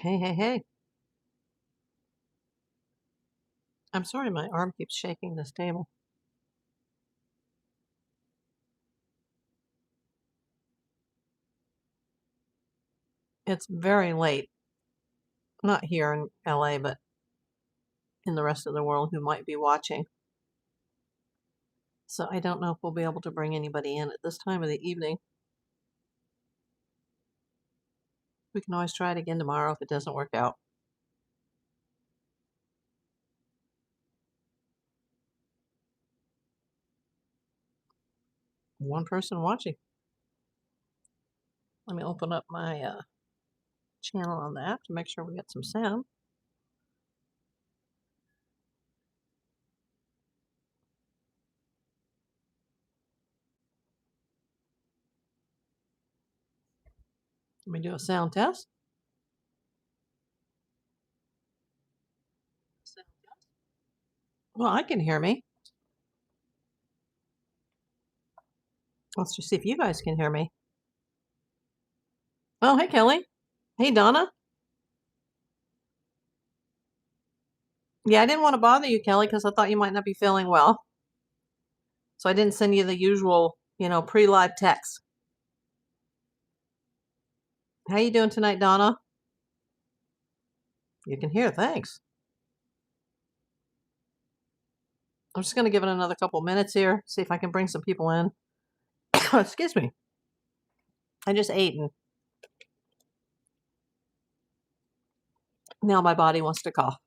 Hey, hey, hey. I'm sorry my arm keeps shaking this table. It's very late. Not here in LA, but in the rest of the world who might be watching. So I don't know if we'll be able to bring anybody in at this time of the evening. We can always try it again tomorrow if it doesn't work out. One person watching. Let me open up my channel on the app to make sure we get some sound. Let me do a sound test. Well, I can hear me. Let's just see if you guys can hear me. Oh, hey, Kelly. Hey, Donna. Yeah, I didn't want to bother you, Kelly, because I thought you might not be feeling well. So I didn't send you the usual, pre-live text. How you doing tonight, Donna? You can hear, thanks. I'm just going to give it another couple minutes here, see if I can bring some people in. Excuse me. I just ate and now my body wants to cough.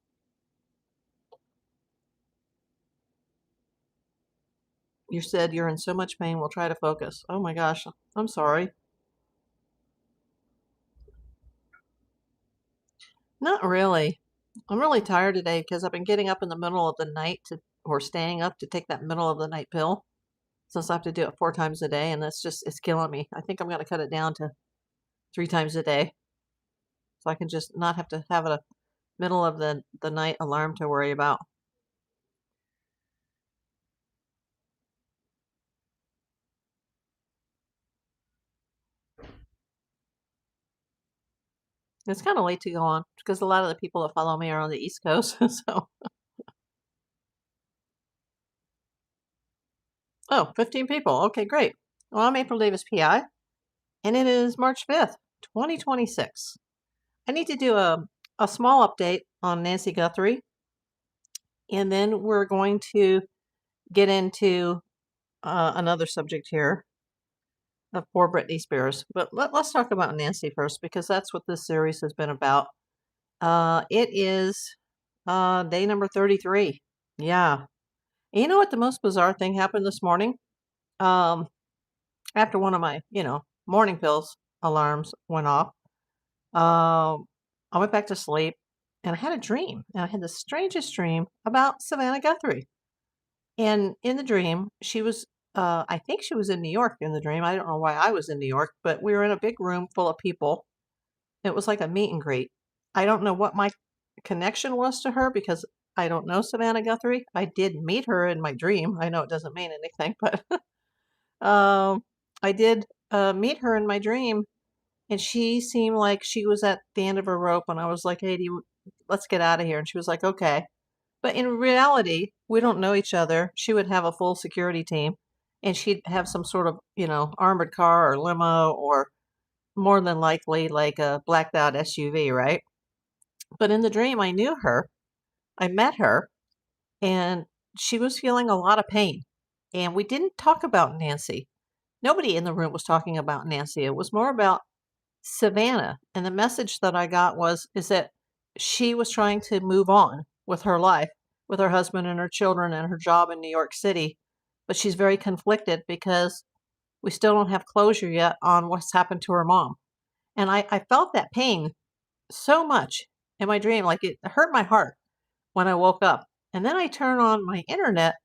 You said you're in so much pain, we'll try to focus. Oh my gosh, I'm sorry. Not really. I'm really tired today because I've been getting up in the middle of the night or staying up to take that middle of the night pill since I have to do it 4 times a day, and it's killing me. I think I'm going to cut it down to 3 times a day so I can just not have to have a middle of the night alarm to worry about. It's kind of late to go on because a lot of the people that follow me are on the East Coast. So, oh, 15 people. Okay, great. Well, I'm April Davis PI, and it is March 5th, 2026. I need to do a small update on Nancy Guthrie, and then we're going to get into another subject here of poor Britney Spears. But let's talk about Nancy first because that's what this series has been about. It is day number 33. Yeah. And you know what the most bizarre thing happened this morning? Um, after one of my, morning pills alarms went off, I went back to sleep and I had a dream. And I had the strangest dream about Savannah Guthrie. And in the dream, she was, I think she was in New York in the dream. I don't know why I was in New York, but we were in a big room full of people. It was like a meet and greet. I don't know what my connection was to her because I don't know Savannah Guthrie. I did meet her in my dream. I know it doesn't mean anything, but I did meet her in my dream, and she seemed like she was at the end of her rope. And I was like, "Hey, let's get out of here." And she was like, "Okay." But in reality, we don't know each other. She would have a full security team, and she'd have some sort of, armored car or limo, or more than likely like a blacked out SUV, right? But in the dream, I knew her. I met her, and she was feeling a lot of pain. And we didn't talk about Nancy. Nobody in the room was talking about Nancy. It was more about Savannah. And the message that I got is that she was trying to move on with her life, with her husband and her children and her job in New York City. But she's very conflicted because we still don't have closure yet on what's happened to her mom. And I felt that pain so much in my dream. Like it hurt my heart when I woke up. And then I turn on my internet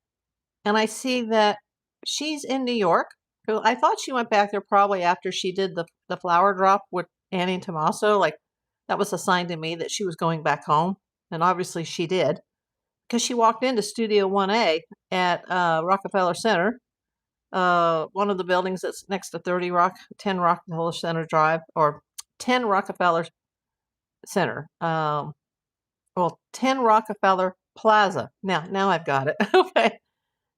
and I see that she's in New York. I thought she went back there probably after she did the flower drop with Annie and Tommaso. Like that was a sign to me that she was going back home. And obviously she did because she walked into Studio 1A at Rockefeller Center, one of the buildings that's next to 10 Rockefeller Center Drive, or 10 Rockefeller Center. Well, 10 Rockefeller Plaza. Now I've got it. Okay.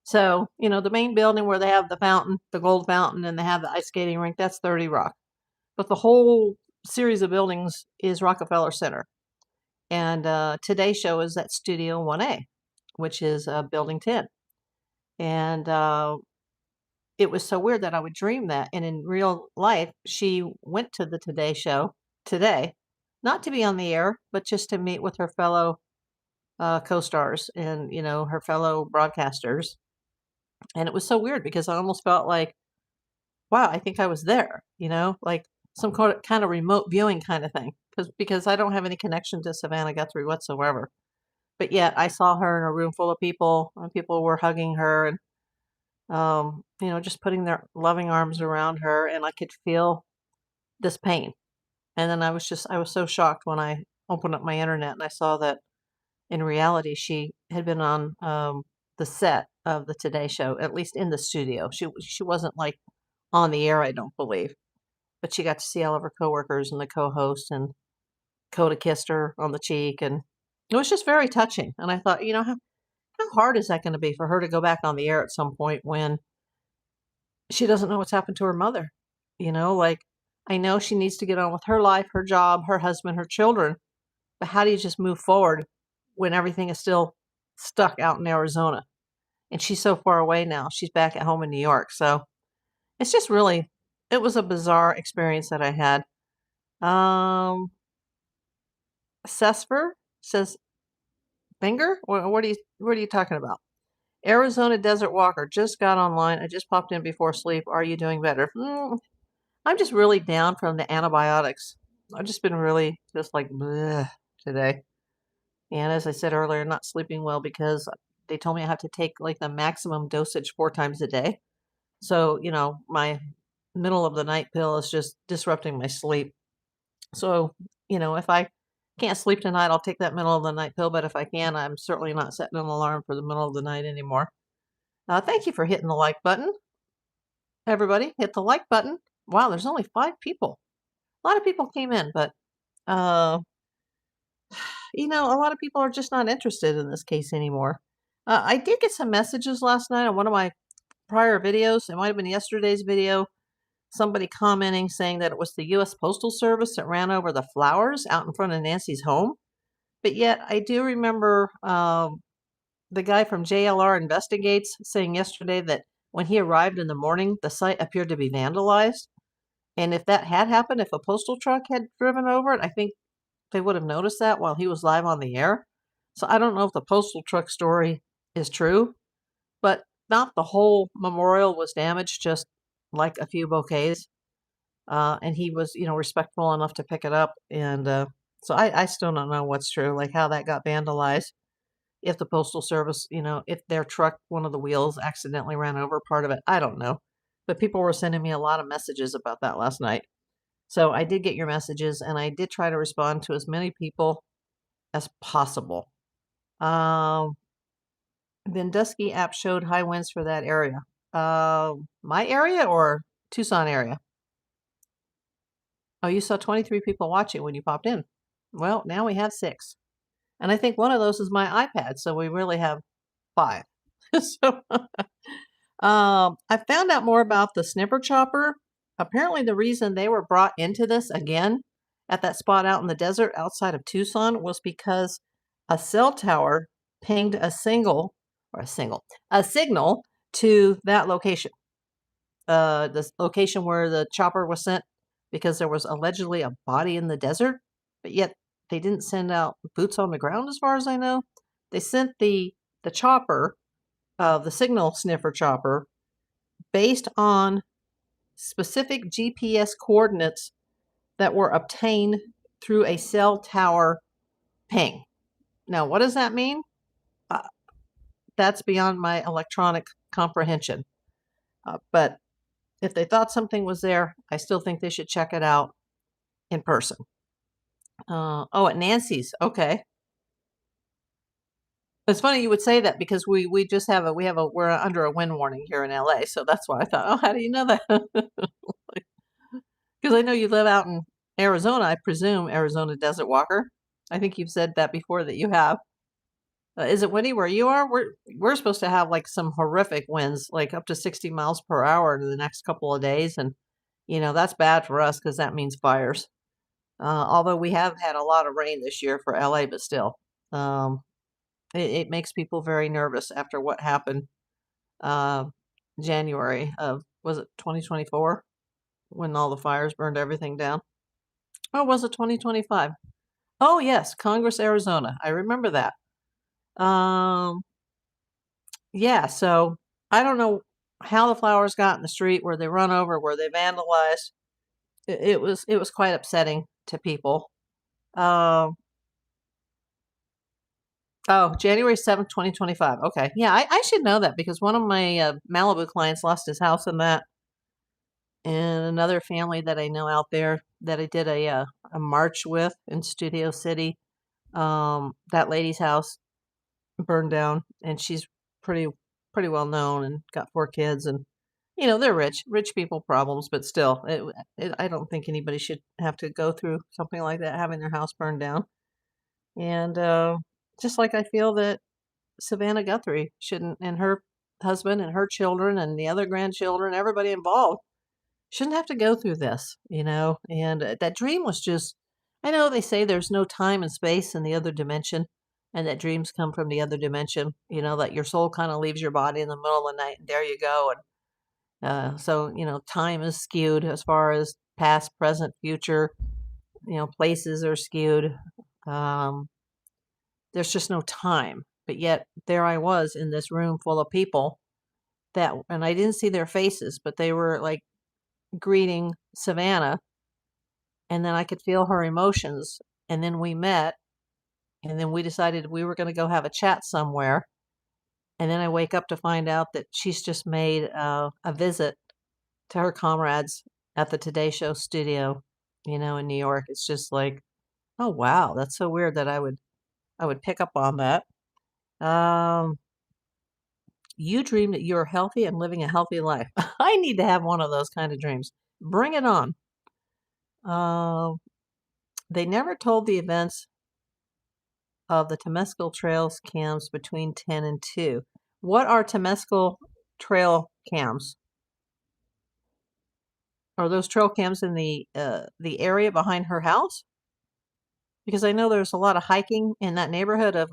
So, the main building where they have the fountain, the gold fountain, and they have the ice skating rink, that's 30 Rock. But the whole series of buildings is Rockefeller Center. And today's show is at Studio 1A, which is Building 10. And it was so weird that I would dream that. And in real life, she went to the Today Show today, not to be on the air, but just to meet with her fellow co-stars and, her fellow broadcasters. And it was so weird because I almost felt like, wow, I think I was there, like some kind of remote viewing kind of thing. Because I don't have any connection to Savannah Guthrie whatsoever. But yet I saw her in a room full of people, and people were hugging her and, just putting their loving arms around her, and I could feel this pain. And then I was so shocked when I opened up my internet and I saw that in reality, she had been on the set of the Today Show, at least in the studio. She wasn't like on the air, I don't believe, but she got to see all of her coworkers and the co-host, and Coda kissed her on the cheek, and it was just very touching. And I thought, how hard is that going to be for her to go back on the air at some point when she doesn't know what's happened to her mother? Like, I know she needs to get on with her life, her job, her husband, her children, but how do you just move forward when everything is still stuck out in Arizona? And she's so far away now. She's back at home in New York. So it's just really, it was a bizarre experience that I had. Sesper says, Finger? What are you talking about? Arizona Desert Walker just got online. I just popped in before sleep. Are you doing better? I'm just really down from the antibiotics. I've just been really just like bleh today. And as I said earlier, not sleeping well because they told me I have to take like the maximum dosage 4 times a day. So, my middle of the night pill is just disrupting my sleep. So, if I can't sleep tonight, I'll take that middle of the night pill. But if I can, I'm certainly not setting an alarm for the middle of the night anymore. Thank you for hitting the like button. Everybody, hit the like button. Wow, there's only 5 people. A lot of people came in, but, a lot of people are just not interested in this case anymore. I did get some messages last night on one of my prior videos. It might have been yesterday's video. Somebody commenting saying that it was the U.S. Postal Service that ran over the flowers out in front of Nancy's home. But yet I do remember the guy from JLR Investigates saying yesterday that when he arrived in the morning, the site appeared to be vandalized. And if that had happened, if a postal truck had driven over it, I think they would have noticed that while he was live on the air. So I don't know if the postal truck story is true, but not the whole memorial was damaged, just like a few bouquets. And he was, respectful enough to pick it up. And so I still don't know what's true, like how that got vandalized. If the Postal Service, if their truck, one of the wheels accidentally ran over part of it, I don't know. But people were sending me a lot of messages about that last night. So I did get your messages, and I did try to respond to as many people as possible. Vendusky app showed high winds for that area. My area or Tucson area? Oh, you saw 23 people watching when you popped in. Well, now we have 6. And I think one of those is my iPad, so we really have 5. So I found out more about the sniffer chopper. Apparently the reason they were brought into this again at that spot out in the desert outside of Tucson was because a cell tower pinged a signal to that location. The location where the chopper was sent, because there was allegedly a body in the desert, but yet they didn't send out boots on the ground as far as I know. They sent the chopper, the signal sniffer chopper, based on specific GPS coordinates that were obtained through a cell tower ping. Now, what does that mean? That's beyond my electronic comprehension. But if they thought something was there, I still think they should check it out in person. At Nancy's. Okay. It's funny you would say that because we just have we're under a wind warning here in LA, so that's why I thought, oh, how do you know that? Because I know you live out in Arizona, I presume Arizona Desert Walker. I think you've said that before that you have. Is it windy where you are? We're supposed to have like some horrific winds, like up to 60 miles per hour in the next couple of days, and that's bad for us because that means fires. Although we have had a lot of rain this year for LA, but still, um, it makes people very nervous after what happened uh, January of, was it 2024, when all the fires burned everything down? Or was it 2025? Oh yes, Congress, Arizona. I remember that. Um, yeah, so I don't know how the flowers got in the street, where they run over, where they vandalized. It was quite upsetting to people. Um, oh, January 7th, 2025. Okay. Yeah, I should know that because one of my Malibu clients lost his house in that. And another family that I know out there that I did a march with in Studio City, that lady's house burned down, and she's pretty pretty well known and got 4 kids, and they're rich people problems, but still, I don't think anybody should have to go through something like that, having their house burned down. And just like I feel that Savannah Guthrie shouldn't, and her husband and her children and the other grandchildren, everybody involved, shouldn't have to go through this. And that dream was just, I know they say there's no time and space in the other dimension, and that dreams come from the other dimension, that your soul kind of leaves your body in the middle of the night, and there you go. And so, time is skewed as far as past, present, future, places are skewed. Um, there's just no time. But yet, there I was in this room full of people and I didn't see their faces, but they were like greeting Savannah, and then I could feel her emotions. And then we met, and then we decided we were going to go have a chat somewhere. And then I wake up to find out that she's just made a visit to her comrades at the Today Show studio, in New York. It's just like, oh wow, that's so weird that I would pick up on that. Um, you dream that you're healthy and living a healthy life. I need to have one of those kind of dreams. Bring it on. Uh, they never told the events of the Temescal Trails cams between 10 and 2. What are Temescal trail cams? Are those trail cams in the area behind her house? Because I know there's a lot of hiking in that neighborhood of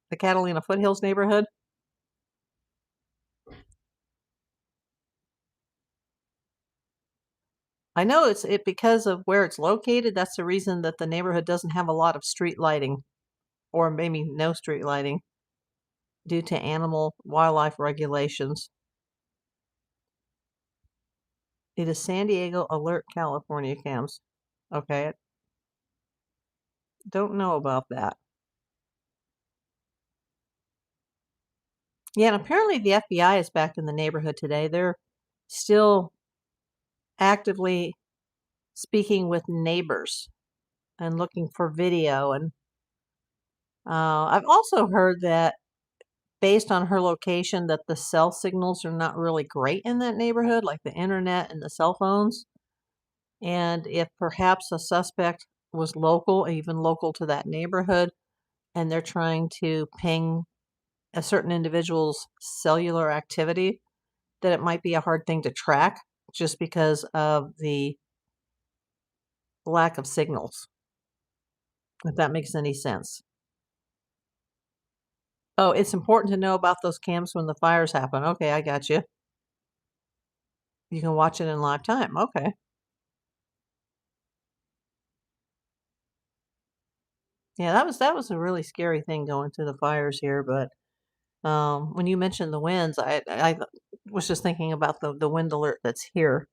the Catalina Foothills neighborhood. I know it because of where it's located. That's the reason that the neighborhood doesn't have a lot of street lighting, or maybe no street lighting, due to animal wildlife regulations. It is San Diego Alert California cams. Okay, don't know about that. Yeah, and apparently the FBI is back in the neighborhood today. They're still actively speaking with neighbors and looking for video. And I've also heard that, based on her location, that the cell signals are not really great in that neighborhood, like the internet and the cell phones. And if perhaps a suspect was local, even local to that neighborhood, and they're trying to ping a certain individual's cellular activity, that it might be a hard thing to track just because of the lack of signals, if that makes any sense. Oh, it's important to know about those cams when the fires happen. Okay, I got you. You can watch it in live time. Okay. Yeah, that was a really scary thing going through the fires here. But when you mentioned the winds, I was just thinking about the wind alert that's here.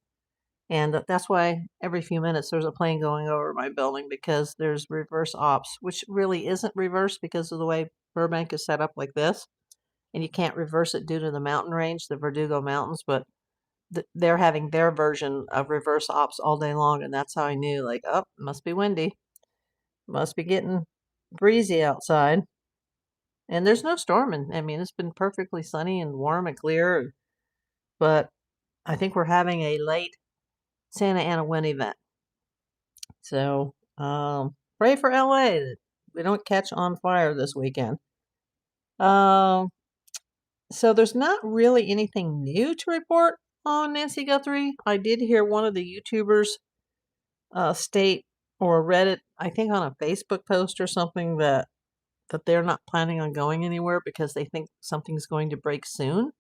And that's why every few minutes there's a plane going over my building, because there's reverse ops, which really isn't reverse because of the way Burbank is set up like this. And you can't reverse it due to the mountain range, the Verdugo Mountains. But they're having their version of reverse ops all day long. And that's how I knew, like, oh, must be windy. Must be getting breezy outside. And there's no storm. And I mean, it's been perfectly sunny and warm and clear. But I think we're having a late Santa Ana wind event. So pray for LA that we don't catch on fire this weekend. Um, so there's not really anything new to report on Nancy Guthrie. I did hear one of the YouTubers state or read it, I think on a Facebook post or something, that they're not planning on going anywhere because they think something's going to break soon.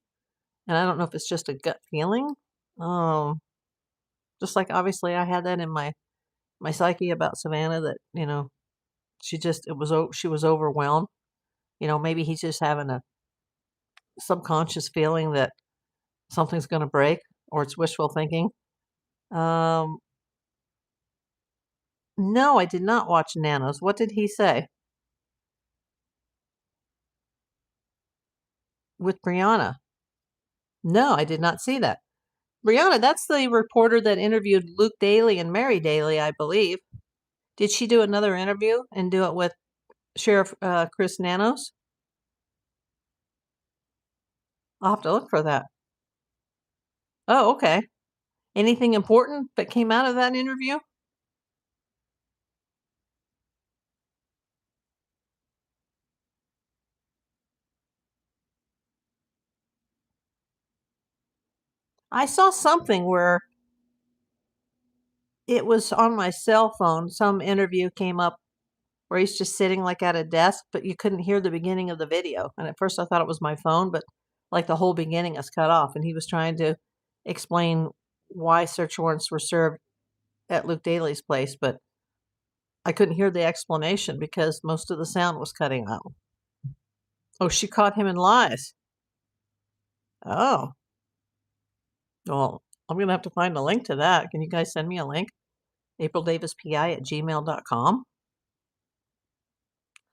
And I don't know if it's just a gut feeling. Um, just like obviously I had that in my psyche about Savannah, that she was overwhelmed. Maybe he's just having a subconscious feeling that something's going to break, or it's wishful thinking. Um, no, I did not watch Nanos. What did he say with Brianna? No, I did not see that. Brianna, that's the reporter that interviewed Luke Daly and Mary Daly, I believe. Did she do another interview and do it with Sheriff Chris Nanos? I'll have to look for that. Oh, okay. Anything important that came out of that interview? I saw something where it was on my cell phone. Some interview came up where he's just sitting like at a desk, but you couldn't hear the beginning of the video. And at first I thought it was my phone, but like the whole beginning is cut off. And he was trying to explain why search warrants were served at Luke Daly's place, but I couldn't hear the explanation because most of the sound was cutting out. Oh, she caught him in lies. Oh, well, I'm going to have to find a link to that. Can you guys send me a link? aprildavispi@gmail.com.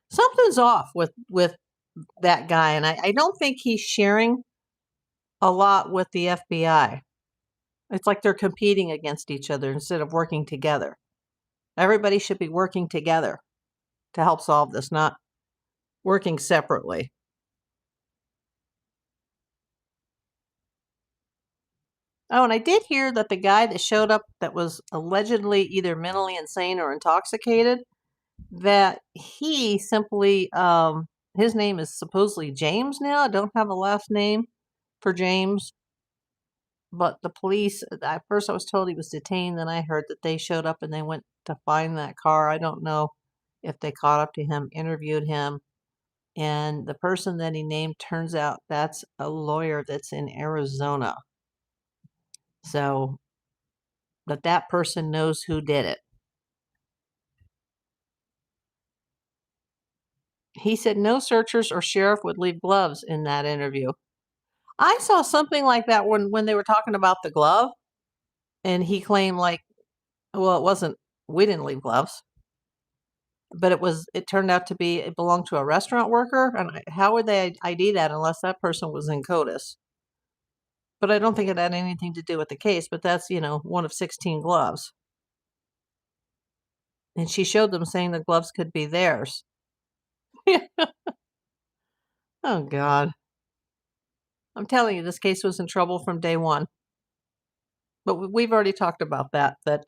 Something's off with that guy, and I don't think he's sharing a lot with the FBI. It's like they're competing against each other instead of working together. Everybody should be working together to help solve this, not working separately. Oh, and I did hear that the guy that showed up that was allegedly either mentally insane or intoxicated, that he simply, his name is supposedly James now. I don't have a last name for James, but the police, at first I was told he was detained, then I heard that they showed up and they went to find that car. I don't know if they caught up to him, interviewed him, and the person that he named, turns out that's a lawyer that's in Arizona. So, but that person knows who did it. He said no searchers or sheriff would leave gloves in that interview. I saw something like that when they were talking about the glove, and he claimed like, well, it wasn't, we didn't leave gloves, but it turned out to be, it belonged to a restaurant worker. And how would they ID that unless that person was in CODIS? But I don't think it had anything to do with the case, but that's, one of 16 gloves. And she showed them saying the gloves could be theirs. Oh, God. I'm telling you, this case was in trouble from day one. But we've already talked about that the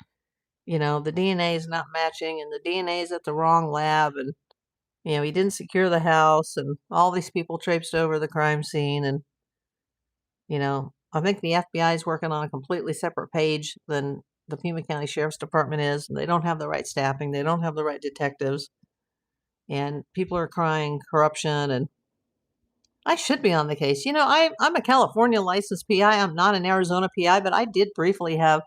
DNA is not matching and the DNA is at the wrong lab. And, he didn't secure the house and all these people traipsed over the crime scene. And, I think the FBI is working on a completely separate page than the Pima County Sheriff's Department is. They don't have the right staffing. They don't have the right detectives. And people are crying corruption, and I should be on the case. I'm a California licensed PI. I'm not an Arizona PI, but I did briefly have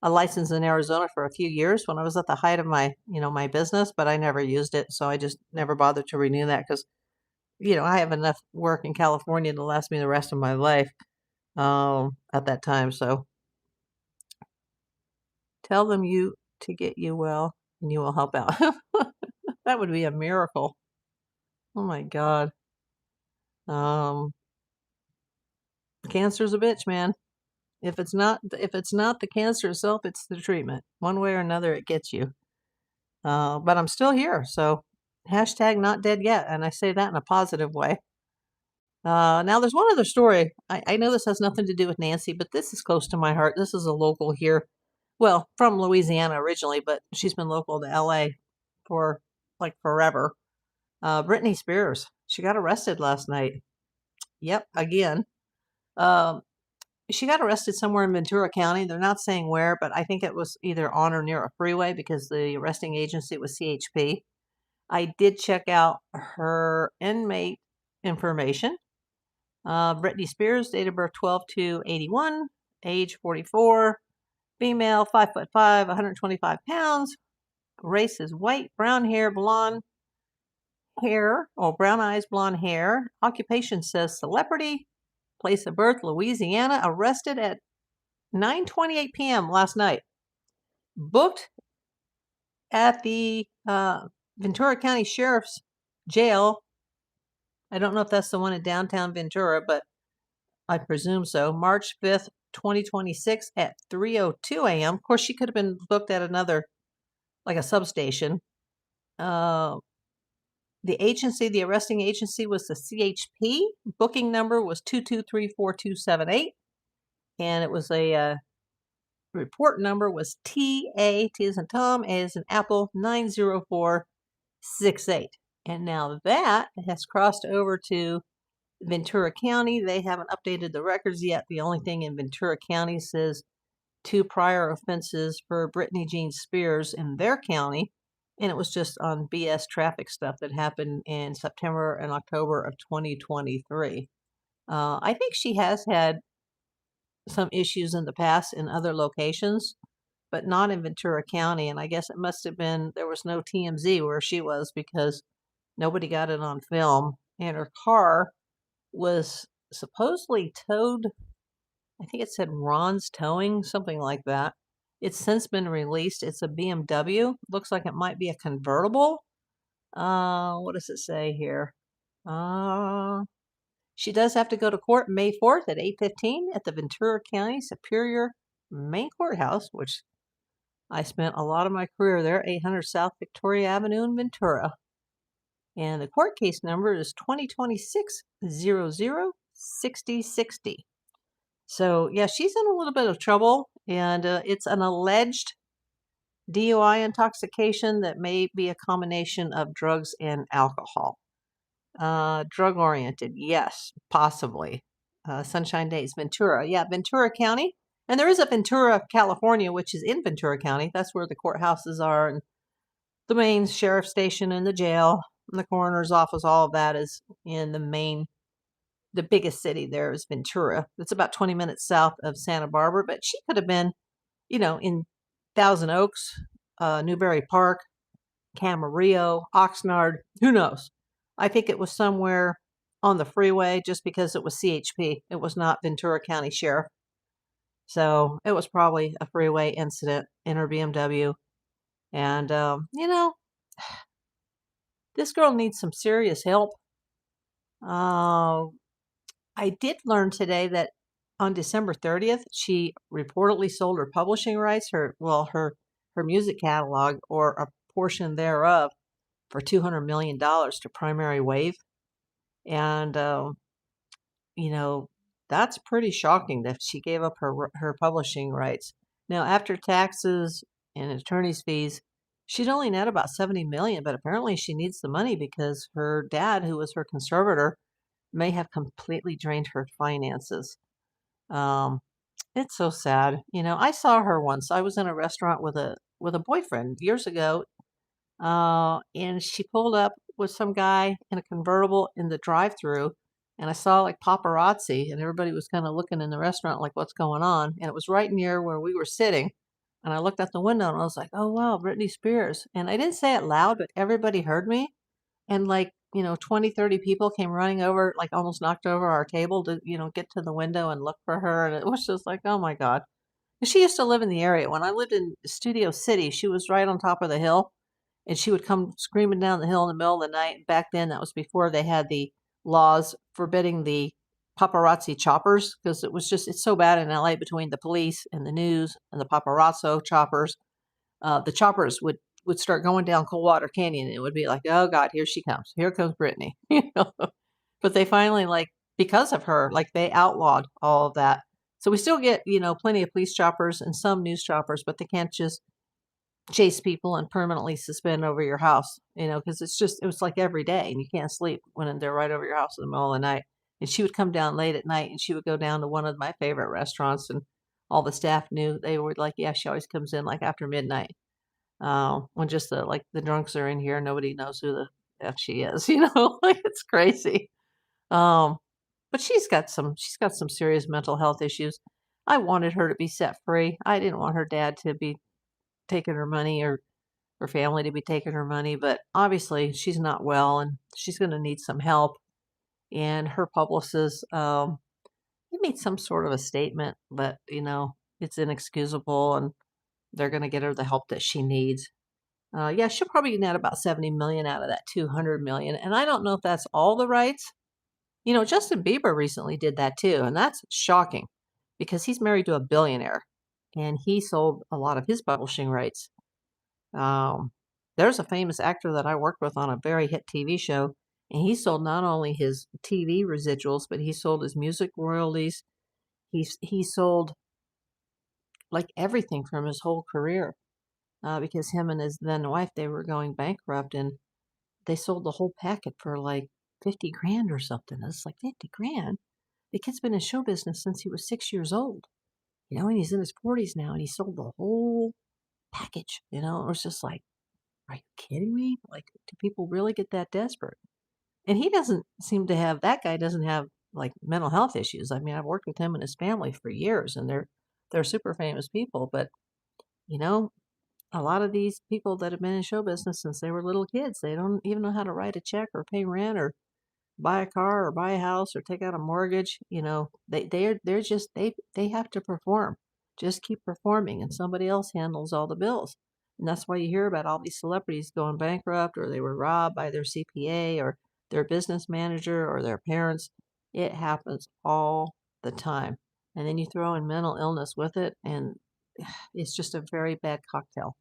a license in Arizona for a few years when I was at the height of my business, but I never used it. So I just never bothered to renew that because, I have enough work in California to last me the rest of my life at that time. So tell them you to get you well and you will help out. That would be a miracle. Oh my God. Um, Cancer's a bitch, man. If it's not the cancer itself, it's the treatment. One way or another, it gets you. But I'm still here, so hashtag not dead yet, and I say that in a positive way. Now there's one other story. I know this has nothing to do with Nancy, but this is close to my heart. This is a local here. Well, from Louisiana originally, but she's been local to LA for like forever. Britney Spears, she got arrested last night. Yep, again. Um, she got arrested somewhere in Ventura County. They're not saying where, but I think it was either on or near a freeway because the arresting agency was CHP. I did check out her inmate information. Britney Spears, date of birth 12/2/81, age 44, female, 5'5", 125 pounds, race is white, brown hair, blonde hair, or brown eyes, blonde hair. Occupation says celebrity. Place of birth, Louisiana. Arrested at 9:28 p.m. last night. Booked at the Ventura County Sheriff's Jail. I don't know if that's the one in downtown Ventura, but I presume so. March 5th, 2026 at 3:02 a.m. Of course, she could have been booked at another, like a substation. The agency, the arresting agency was the CHP. Booking number was 2234278. And it was a report number was TA, T as in Tom, A as in Apple, 90468. And now that has crossed over to Ventura County. They haven't updated the records yet. The only thing in Ventura County says 2 prior offenses for Britney Jean Spears in their county. And it was just on BS traffic stuff that happened in September and October of 2023. I think she has had some issues in the past in other locations, but not in Ventura County. And I guess it must have been, there was no TMZ where she was because nobody got it on film. And her car was supposedly towed. I think it said Ron's Towing, something like that. It's since been released. It's a BMW. Looks like it might be a convertible. What does it say here? She does have to go to court May 4th at 8:15 at the Ventura County Superior Main Courthouse, which I spent a lot of my career there, 800 South Victoria Avenue in Ventura. And the court case number is 2026-00-6060. So, yeah, she's in a little bit of trouble, and it's an alleged DUI intoxication that may be a combination of drugs and alcohol. Drug-oriented, yes, possibly. Sunshine Days, Ventura. Yeah, Ventura County. And there is a Ventura, California, which is in Ventura County. That's where the courthouses are, and the main sheriff's station and the jail and the coroner's office. All of that is in the biggest city there is Ventura. It's about 20 minutes south of Santa Barbara, but she could have been, in Thousand Oaks, Newberry Park, Camarillo, Oxnard, who knows? I think it was somewhere on the freeway just because it was CHP. It was not Ventura County Sheriff. So it was probably a freeway incident in her BMW. And, this girl needs some serious help. I did learn today that on December 30th, she reportedly sold her publishing rights, her music catalog, or a portion thereof, for $200 million to Primary Wave. And, that's pretty shocking that she gave up her publishing rights. Now, after taxes and attorney's fees, she'd only net about $70 million, but apparently she needs the money because her dad, who was her conservator, may have completely drained her finances. It's so sad. I saw her once. I was in a restaurant with a boyfriend years ago, and she pulled up with some guy in a convertible in the drive-through, and I saw like paparazzi, and everybody was kind of looking in the restaurant like, what's going on? And it was right near where we were sitting, and I looked out the window and I was like, oh wow, Britney Spears. And I didn't say it loud, but everybody heard me. And 20, 30 people came running over, like almost knocked over our table to, get to the window and look for her. And it was just like, oh my God. And she used to live in the area. When I lived in Studio City, she was right on top of the hill, and she would come screaming down the hill in the middle of the night. Back then, that was before they had the laws forbidding the paparazzi choppers, because it's so bad in LA between the police and the news and the paparazzo choppers. The choppers would start going down Coldwater Canyon, and it would be like, oh God, here she comes. Here comes Britney. But they finally, because of her, they outlawed all of that. So we still get, plenty of police choppers and some news choppers, but they can't just chase people and permanently suspend over your house, because it was like every day and you can't sleep when they're right over your house in the middle of the night. And she would come down late at night and she would go down to one of my favorite restaurants, and all the staff knew. They were like, yeah, she always comes in like after midnight. When just the drunks are in here, nobody knows who the F she is, like it's crazy. Um, but she's got some serious mental health issues. I wanted her to be set free. I didn't want her dad to be taking her money or her family to be taking her money, but obviously she's not well and she's going to need some help. And her publicist, he made some sort of a statement, but it's inexcusable, and they're going to get her the help that she needs. Yeah, she'll probably net about 70 million out of that 200 million, and I don't know if that's all the rights. Justin Bieber recently did that too, and that's shocking because he's married to a billionaire, and he sold a lot of his publishing rights. Um, there's a famous actor that I worked with on a very hit TV show, and he sold not only his TV residuals, but he sold his music royalties. He sold like everything from his whole career, because him and his then wife, they were going bankrupt, and they sold the whole packet for like 50 grand or something. It's like 50 grand. The kid's been in show business since he was 6 years old, and he's in his 40s now, and he sold the whole package. It was just like, are you kidding me? Like, do people really get that desperate? And he doesn't seem to have, that guy doesn't have like mental health issues. I mean, I've worked with him and his family for years, and they're super famous people, but you know, a lot of these people that have been in show business since they were little kids, they don't even know how to write a check or pay rent or buy a car or buy a house or take out a mortgage. They're just they have to perform. Just keep performing and somebody else handles all the bills. And that's why you hear about all these celebrities going bankrupt, or they were robbed by their CPA or their business manager or their parents. It happens all the time. And then you throw in mental illness with it, and it's just a very bad cocktail.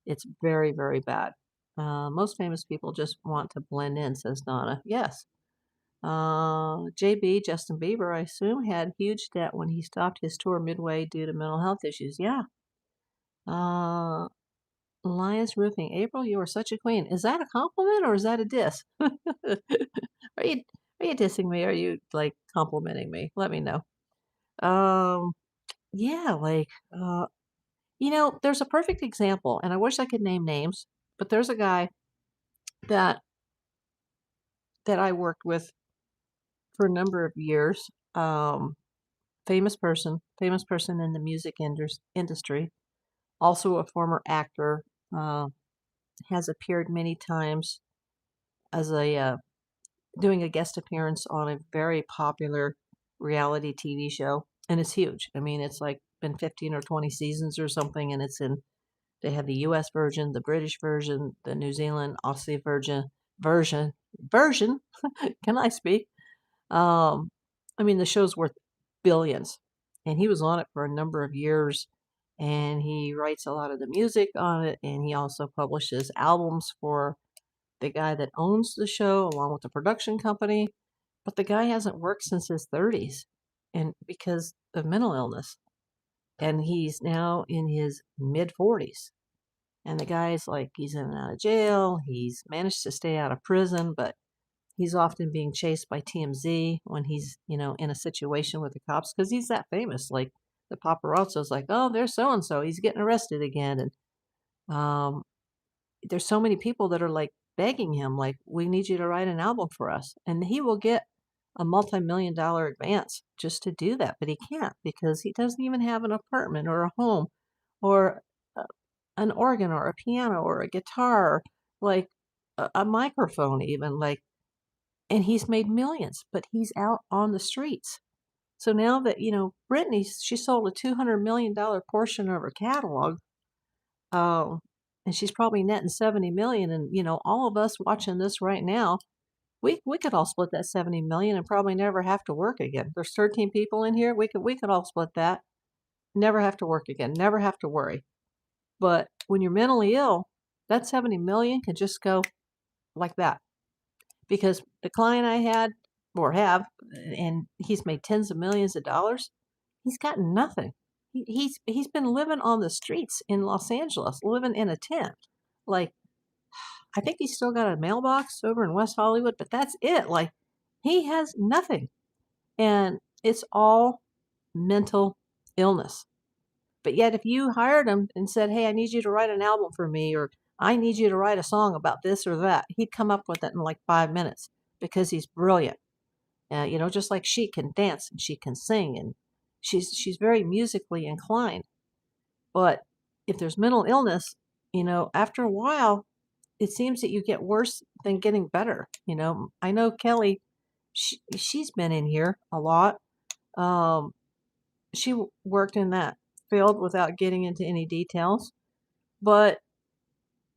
It's very, very bad. Most famous people just want to blend in, says Donna. Yes. JB, Justin Bieber, I assume, had huge debt when he stopped his tour midway due to mental health issues. Yeah. Uh, Alliance Roofing. April, you are such a queen. Is that a compliment or is that a diss? Are you are you dissing me? Or are you like complimenting me? Let me know. Um, yeah, there's a perfect example, and I wish I could name names, but there's a guy that I worked with for a number of years. Famous person in the music industry, also a former actor, uh, has appeared many times as a doing a guest appearance on a very popular reality TV show, and it's huge. I mean, it's like been 15 or 20 seasons or something, and they have the U.S. version, the British version, the New Zealand, Aussie version. Can I speak? Um, I mean, the show's worth billions, and he was on it for a number of years, and he writes a lot of the music on it, and he also publishes albums for the guy that owns the show, along with the production company. But the guy hasn't worked since his 30s, and because of mental illness, and he's now in his mid 40s. And the guy's like, he's in and out of jail. He's managed to stay out of prison, but he's often being chased by TMZ when he's, in a situation with the cops because he's that famous. Like the paparazzo's like, oh, there's so and so. He's getting arrested again. And there's so many people that are like begging him, like, we need you to write an album for us. And he will get a multi-million-dollar advance just to do that. But he can't because he doesn't even have an apartment or a home or an organ or a piano or a guitar, like a microphone, even. Like, and he's made millions, but he's out on the streets. So now that, Britney, she sold a $200 million portion of her catalog, um, and she's probably netting 70 million. And, all of us watching this right now, we could all split that 70 million and probably never have to work again. There's 13 people in here. We could all split that, never have to work again, never have to worry. But when you're mentally ill, that 70 million can just go like that. Because the client I had or have, and he's made tens of millions of dollars, He's got nothing. He's been living on the streets in Los Angeles, living in a tent. Like, I think he's still got a mailbox over in West Hollywood, but that's it. Like, he has nothing. And it's all mental illness. But yet, if you hired him and said, "Hey, I need you to write an album for me," or "I need you to write a song about this or that," he'd come up with it in like 5 minutes because he's brilliant. Just like she can dance and she can sing, and she's very musically inclined. But if there's mental illness, after a while, it seems that you get worse than getting better. I know Kelly, she's been in here a lot. Um, she worked in that field without getting into any details. But,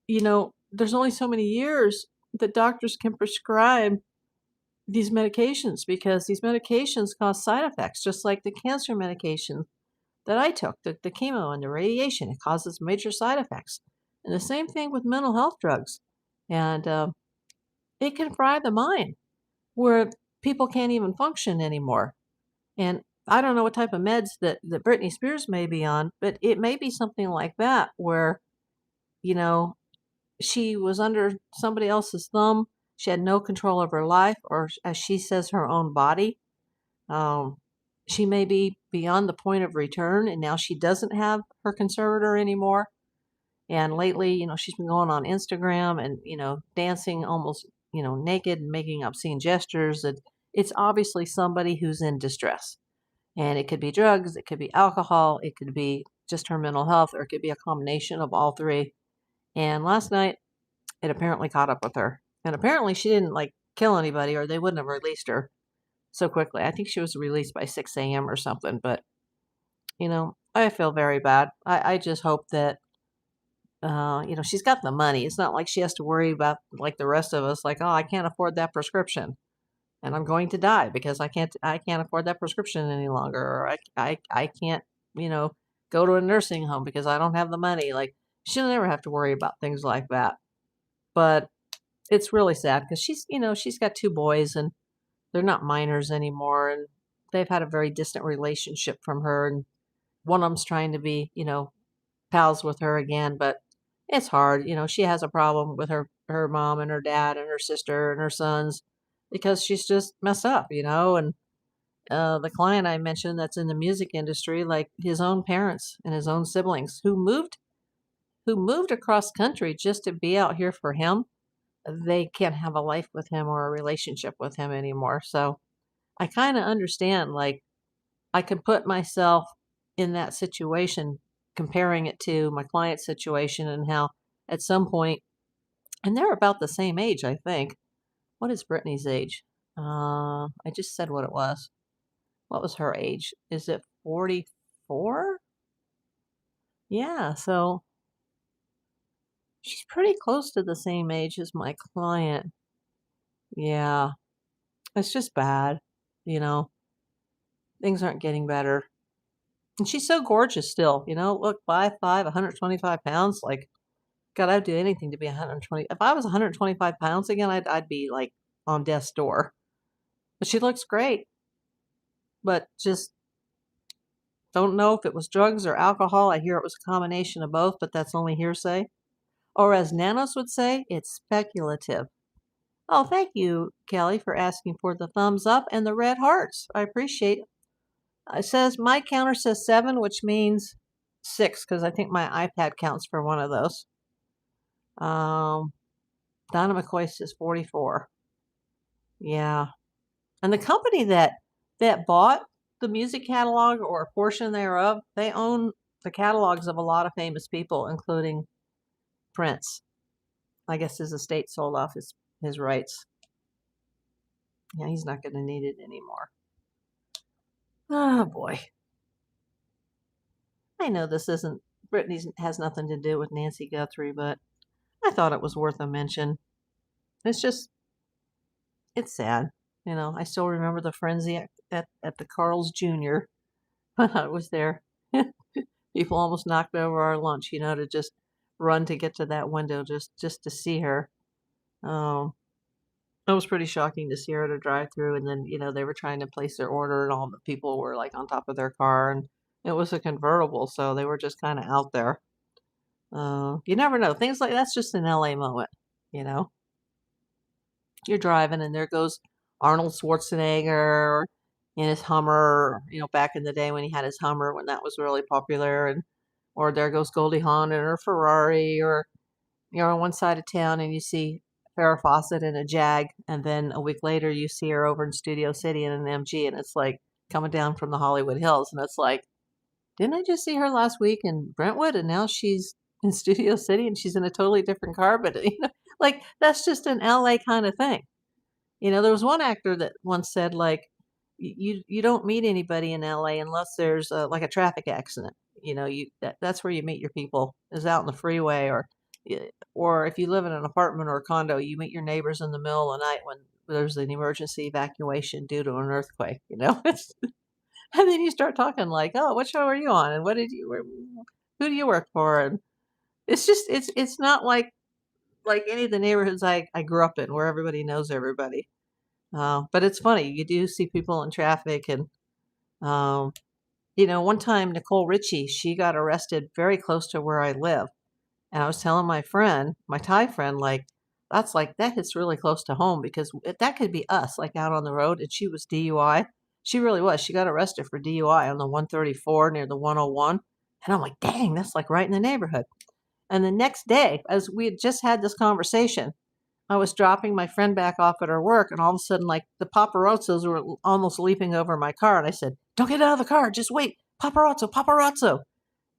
there's only so many years that doctors can prescribe these medications because these medications cause side effects, just like the cancer medication that I took, the chemo and the radiation. It causes major side effects. And the same thing with mental health drugs. And it can fry the mind where people can't even function anymore. And I don't know what type of meds that Britney Spears may be on, but it may be something like that where, you know, she was under somebody else's thumb. She had no control of her life, or as she says, her own body. Um, she may be beyond the point of return, and now she doesn't have her conservator anymore. And lately, she's been going on Instagram and, dancing almost, naked and making obscene gestures. And it's obviously somebody who's in distress. And it could be drugs, it could be alcohol, it could be just her mental health, or it could be a combination of all three. And last night, it apparently caught up with her. And apparently, she didn't like kill anybody, or they wouldn't have released her so quickly. I think she was released by 6 a.m. or something. But, I feel very bad. I just hope that, she's got the money. It's not like she has to worry about like the rest of us, like, oh, I can't afford that prescription and I'm going to die because I can't afford that prescription any longer, or I can't, go to a nursing home because I don't have the money. Like, she'll never have to worry about things like that. But it's really sad because she's got 2 boys and they're not minors anymore, and they've had a very distant relationship from her, and one of them's trying to be, pals with her again, but it's hard. She has a problem with her mom and her dad and her sister and her sons because she's just messed up, and the client I mentioned that's in the music industry, like his own parents and his own siblings who moved across country just to be out here for him, they can't have a life with him or a relationship with him anymore. So I kind of understand, like, I can put myself in that situation, comparing it to my client's situation and how at some point, and they're about the same age, I think. What is Brittany's age? I just said what it was. What was her age? Is it 44? Yeah, so she's pretty close to the same age as my client. Yeah, it's just bad. You know, things aren't getting better. And she's so gorgeous still. Look, 5'5", 125 pounds. Like, God, I'd do anything to be 120. If I was 125 pounds again, I'd be like on death's door. But she looks great. But just don't know if it was drugs or alcohol. I hear it was a combination of both, but that's only hearsay. Or as Nanos would say, it's speculative. Oh, thank you, Kelly, for asking for the thumbs up and the red hearts. I appreciate it. It says, my counter says 7, which means 6, because I think my iPad counts for one of those. Donna McCoy says 44. Yeah. And the company that bought the music catalog, or a portion thereof, they own the catalogs of a lot of famous people, including Prince. I guess his estate sold off his rights. Yeah, he's not going to need it anymore. Oh, boy. I know this isn't, Brittany's has nothing to do with Nancy Guthrie, but I thought it was worth a mention. It's just, it's sad. I still remember the frenzy at the Carl's Jr. when I was there. People almost knocked over our lunch, to just run to get to that window just to see her. Um, It was pretty shocking to see her at a drive-through, and then, they were trying to place their order, and all the people were, like, on top of their car, and it was a convertible, so they were just kinda out there. You never know. Things like that's just an LA moment, you know? You're driving, and there goes Arnold Schwarzenegger in his Hummer, back in the day when he had his Hummer when that was really popular, and or there goes Goldie Hawn in her Ferrari, or you're on one side of town and you see Farrah Fawcett in a Jag, and then a week later you see her over in Studio City in an MG, and it's like coming down from the Hollywood Hills, and it's like, didn't I just see her last week in Brentwood, and now she's in Studio City and she's in a totally different car? But like that's just an LA kind of thing. There was one actor that once said, like, you don't meet anybody in LA unless there's like a traffic accident. That's where you meet your people, is out in the freeway, or if you live in an apartment or a condo, you meet your neighbors in the middle of the night when there's an emergency evacuation due to an earthquake. And then you start talking like, oh, what show are you on, and who do you work for? And it's not like any of the neighborhoods I grew up in where everybody knows everybody. But it's funny, you do see people in traffic, and um, one time Nicole Richie, she got arrested very close to where I live, and I was telling my friend, my Thai friend, like that hits really close to home, because that could be us, like out on the road, and she was DUI. She really was. She got arrested for DUI on the 134 near the 101, and I'm like, dang, that's like right in the neighborhood. And the next day, as we had just had this conversation, I was dropping my friend back off at her work, and all of a sudden, like, the paparazzos were almost leaping over my car, and I said, "Don't get out of the car, just wait, paparazzo, paparazzo."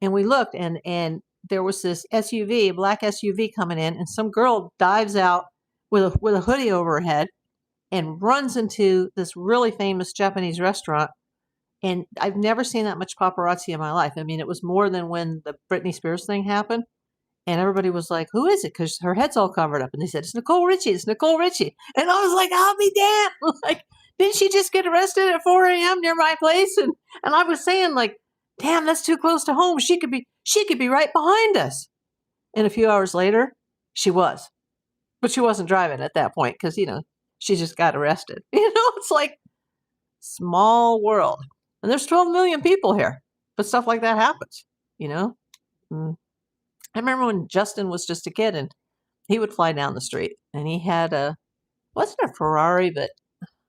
And we looked, and there was this SUV, black SUV coming in, and some girl dives out with a hoodie over her head and runs into this really famous Japanese restaurant. And I've never seen that much paparazzi in my life. I mean, it was more than when the Britney Spears thing happened. And everybody was like, who is it? Because her head's all covered up. And they said, it's Nicole Richie. It's Nicole Richie. And I was like, I'll be damned. Like, didn't she just get arrested at 4 a.m. near my place? And I was saying, like, damn, that's too close to home. She could be right behind us. And a few hours later, she was. But she wasn't driving at that point because, she just got arrested. It's like small world. And there's 12 million people here. But stuff like that happens, Mm. I remember when Justin was just a kid, and he would fly down the street, and he had wasn't a Ferrari, but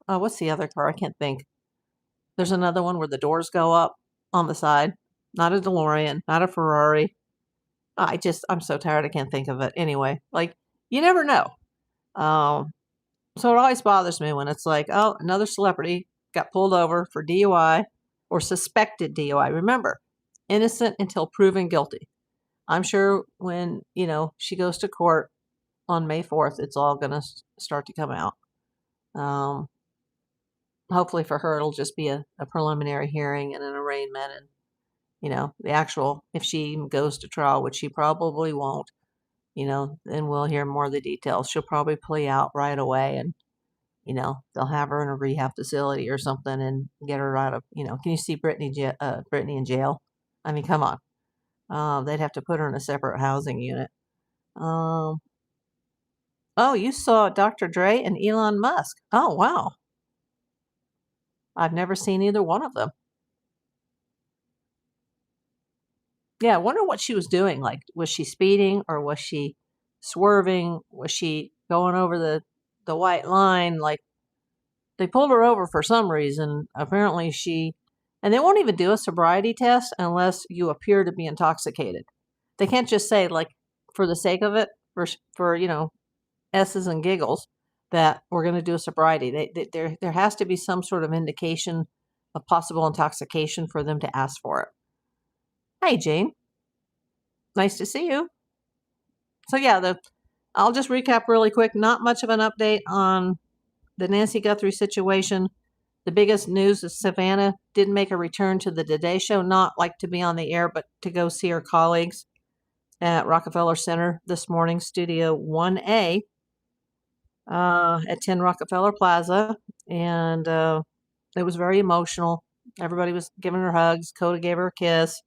what's the other car? I can't think. There's another one where the doors go up on the side. Not a DeLorean, not a Ferrari. I'm so tired I can't think of it. Anyway, like, you never know. So it always bothers me when it's like, oh, another celebrity got pulled over for DUI or suspected DUI. Remember, innocent until proven guilty. I'm sure when, she goes to court on May 4th, it's all going to start to come out. Hopefully for her, it'll just be a preliminary hearing and an arraignment, and, the actual, if she even goes to trial, which she probably won't, then we'll hear more of the details. She'll probably plea out right away, and, they'll have her in a rehab facility or something and get her out of, can you see Britney in jail? I mean, come on. They'd have to put her in a separate housing unit. Oh, you saw Dr. Dre and Elon Musk. Oh, wow. I've never seen either one of them. Yeah, I wonder what she was doing. Like, was she speeding, or was she swerving? Was she going over the white line? Like, they pulled her over for some reason. Apparently and they won't even do a sobriety test unless you appear to be intoxicated. They can't just say, like, for the sake of it, for S's and giggles, that we're going to do a sobriety. There has to be some sort of indication of possible intoxication for them to ask for it. Hey, Jane. Nice to see you. So yeah, I'll just recap really quick. Not much of an update on the Nancy Guthrie situation. The biggest news is Savannah did make a return to the Today Show, not like to be on the air, but to go see her colleagues at Rockefeller Center this morning, Studio 1A, at 10 Rockefeller Plaza. And it was very emotional. Everybody was giving her hugs. Coda gave her a kiss.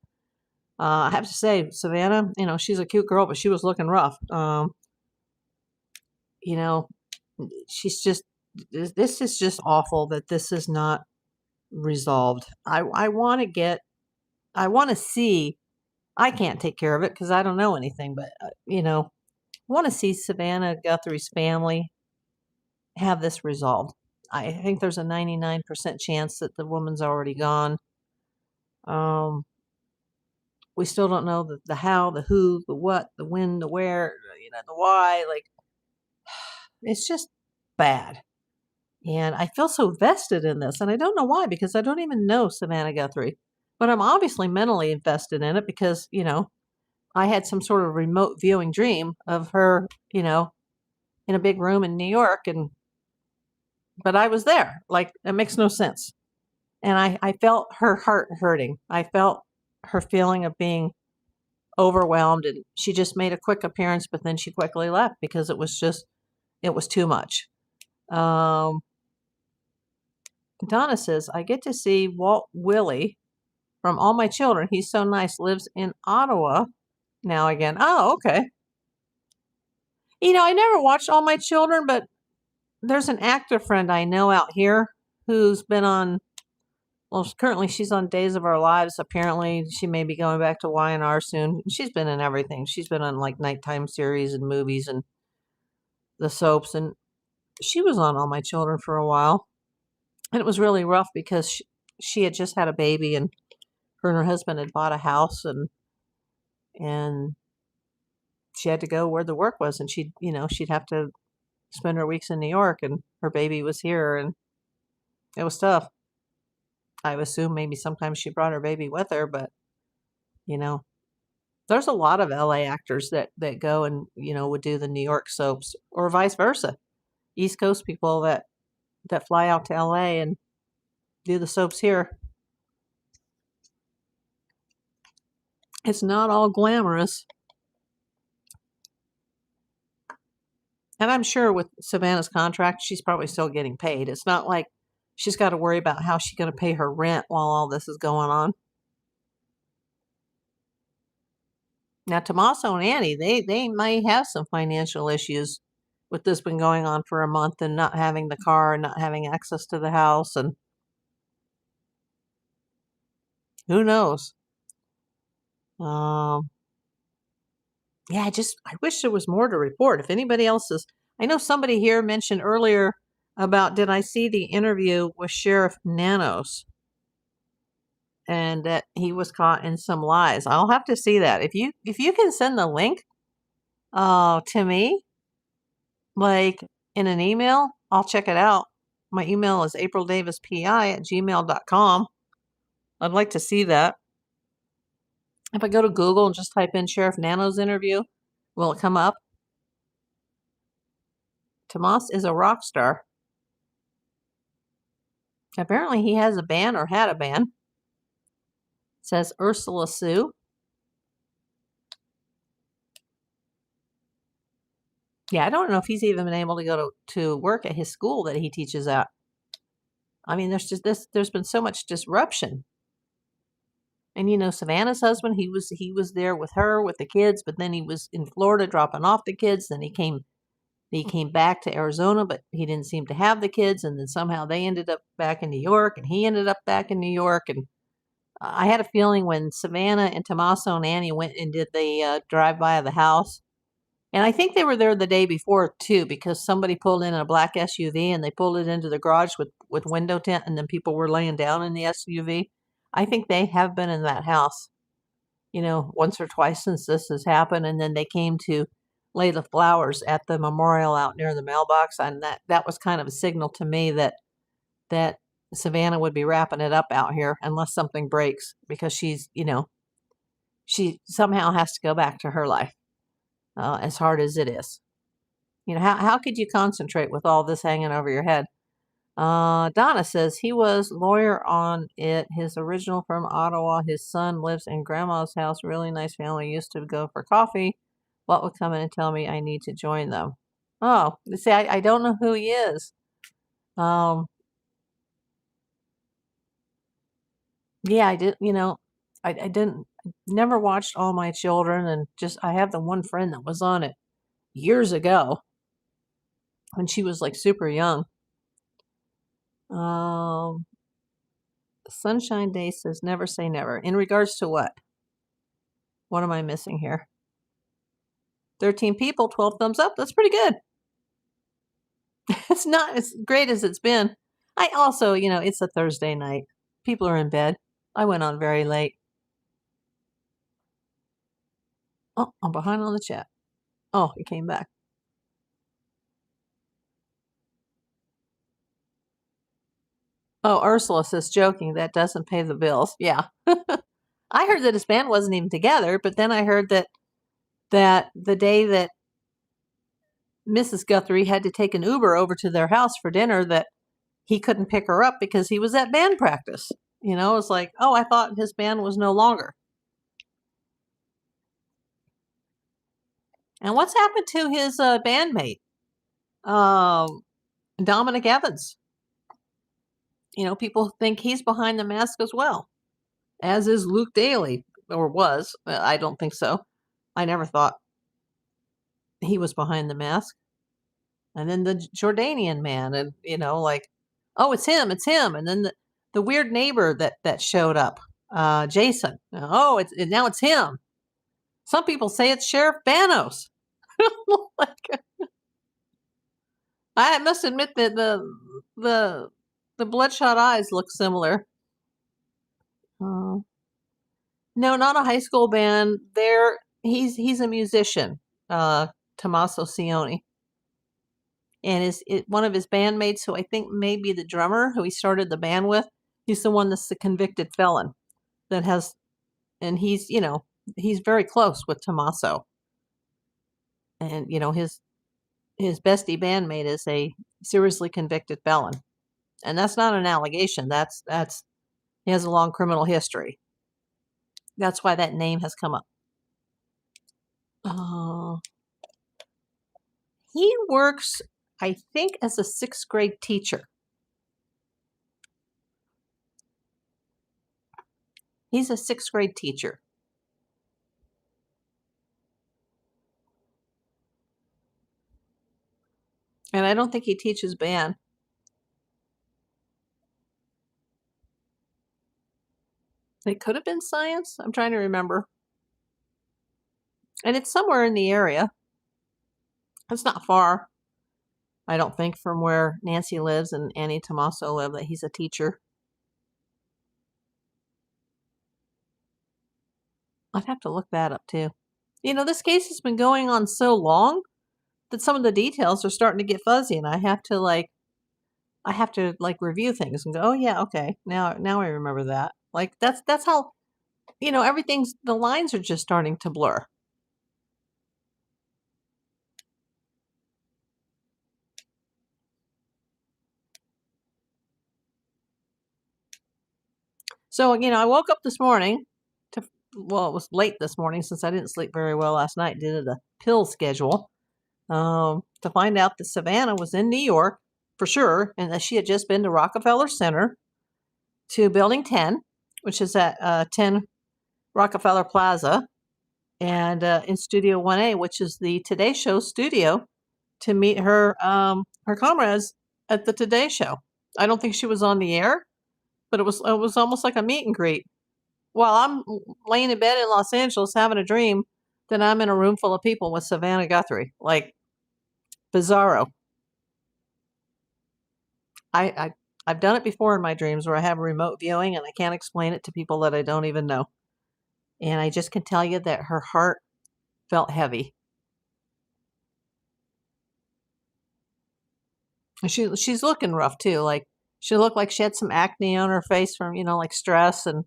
I have to say, Savannah, she's a cute girl, but she was looking rough. she's just, this is just awful that this is not resolved. I want to I want to see, I can't take care of it because I don't know anything, but, I want to see Savannah Guthrie's family have this resolved. I think there's a 99% chance that the woman's already gone. Um, we still don't know the how, the who, the what, the when, the where, the why. Like, it's just bad. And I feel so vested in this, and I don't know why, because I don't even know Savannah Guthrie. But I'm obviously mentally invested in it because, I had some sort of remote viewing dream of her, in a big room in New York, but I was there. Like, it makes no sense. And I felt her heart hurting. I felt her feeling of being overwhelmed, and she just made a quick appearance, but then she quickly left because it was too much. Donna says, I get to see Walt Willie from All My Children. He's so nice. Lives in Ottawa now again. Oh, okay. I never watched All My Children, but there's an actor friend I know out here who's been on, well, currently she's on Days of Our Lives. Apparently she may be going back to Y&R soon. She's been in everything. She's been on like nighttime series and movies and the soaps, and she was on All My Children for a while. And it was really rough because she had just had a baby, and her husband had bought a house, and she had to go where the work was, and she'd have to spend her weeks in New York, and her baby was here, and it was tough. I assume maybe sometimes she brought her baby with her, but there's a lot of LA actors that go and would do the New York soaps, or vice versa. East Coast people that fly out to LA and do the soaps here. It's not all glamorous. And I'm sure with Savannah's contract, she's probably still getting paid. It's not like she's got to worry about how she's going to pay her rent while all this is going on. Now, Tommaso and Annie, they might have some financial issues with this been going on for a month, and not having the car and not having access to the house, and who knows? Yeah, I wish there was more to report. If anybody else is, I know somebody here mentioned earlier about, did I see the interview with Sheriff Nanos, and that he was caught in some lies. I'll have to see that. If you can send the link to me, like in an email, I'll check it out. My email is aprildavispi@gmail.com. I'd like to see that. If I go to Google and just type in Sheriff Nanos interview, will it come up? Tomas is a rock star. Apparently he has a band, or had a band. It says Ursula Sue. Yeah, I don't know if he's even been able to go to work at his school that he teaches at. I mean, there's been so much disruption. And Savannah's husband, he was there with her, with the kids, but then he was in Florida dropping off the kids. Then he came back to Arizona, but he didn't seem to have the kids, and then somehow they ended up back in New York, and he ended up back in New York. And I had a feeling when Savannah and Tommaso and Annie went and did the drive-by of the house, and I think they were there the day before too, because somebody pulled in a black SUV, and they pulled it into the garage with window tint, and then people were laying down in the SUV. I think they have been in that house, once or twice since this has happened, and then they came to lay the flowers at the memorial out near the mailbox, and that was kind of a signal to me that Savannah would be wrapping it up out here unless something breaks, because she somehow has to go back to her life, as hard as it is. How could you concentrate with all this hanging over your head? Donna says he was lawyer on it. His original from Ottawa. His son lives in grandma's house. Really nice family. Used to go for coffee. What would come in and tell me I need to join them? Oh, see, I don't know who he is. Yeah, I did. I didn't, never watched All My Children, and just I have the one friend that was on it years ago. when she was like super young. Sunshine Day says never say never. In regards to what? What am I missing here? 13 people, 12 thumbs up. That's pretty good. It's not as great as it's been. I also, it's a Thursday night. People are in bed. I went on very late. Oh, I'm behind on the chat. Oh, it came back. Oh, Ursula says, joking, that doesn't pay the bills. Yeah. I heard that his band wasn't even together, but then I heard that the day that Mrs. Guthrie had to take an Uber over to their house for dinner, that he couldn't pick her up because he was at band practice. It's like, oh, I thought his band was no longer. And what's happened to his bandmate, Dominic Evans? People think he's behind the mask as well, as is Luke Daly, or was. I don't think so. I never thought he was behind the mask. And then the Jordanian man, and like, oh, it's him. And then the weird neighbor that showed up, Jason. Oh, now it's him. Some people say it's Sheriff Banos. Like, I must admit that the bloodshot eyes look similar. No, not a high school band. He's a musician, Tommaso Cioni. And one of his bandmates, who I think may be the drummer, who he started the band with, he's the one that's the convicted felon and he's very close with Tommaso. And, his bestie bandmate is a seriously convicted felon. And that's not an allegation. He has a long criminal history. That's why that name has come up. He works, I think, as a 6th grade teacher. He's a 6th grade teacher. And I don't think he teaches band. It could have been science. I'm trying to remember. And it's somewhere in the area. It's not far, I don't think, from where Nancy lives and Annie Tommaso live, that he's a teacher. I'd have to look that up too. This case has been going on so long that some of the details are starting to get fuzzy, and I have to review things and go, oh yeah, okay, now I remember that. Like that's how, the lines are just starting to blur. So, I woke up this morning it was late this morning since I didn't sleep very well last night due to the pill schedule, to find out that Savannah was in New York for sure, and that she had just been to Rockefeller Center, to Building 10, which is at 10 Rockefeller Plaza, and in Studio 1A, which is the Today Show studio, to meet her comrades at the Today Show. I don't think she was on the air, but it was almost like a meet and greet. While I'm laying in bed in Los Angeles having a dream that I'm in a room full of people with Savannah Guthrie. Like, bizarro. I've done it before in my dreams where I have remote viewing and I can't explain it to people that I don't even know. And I just can tell you that her heart felt heavy. And she's looking rough too. Like, she looked like she had some acne on her face from, like stress, and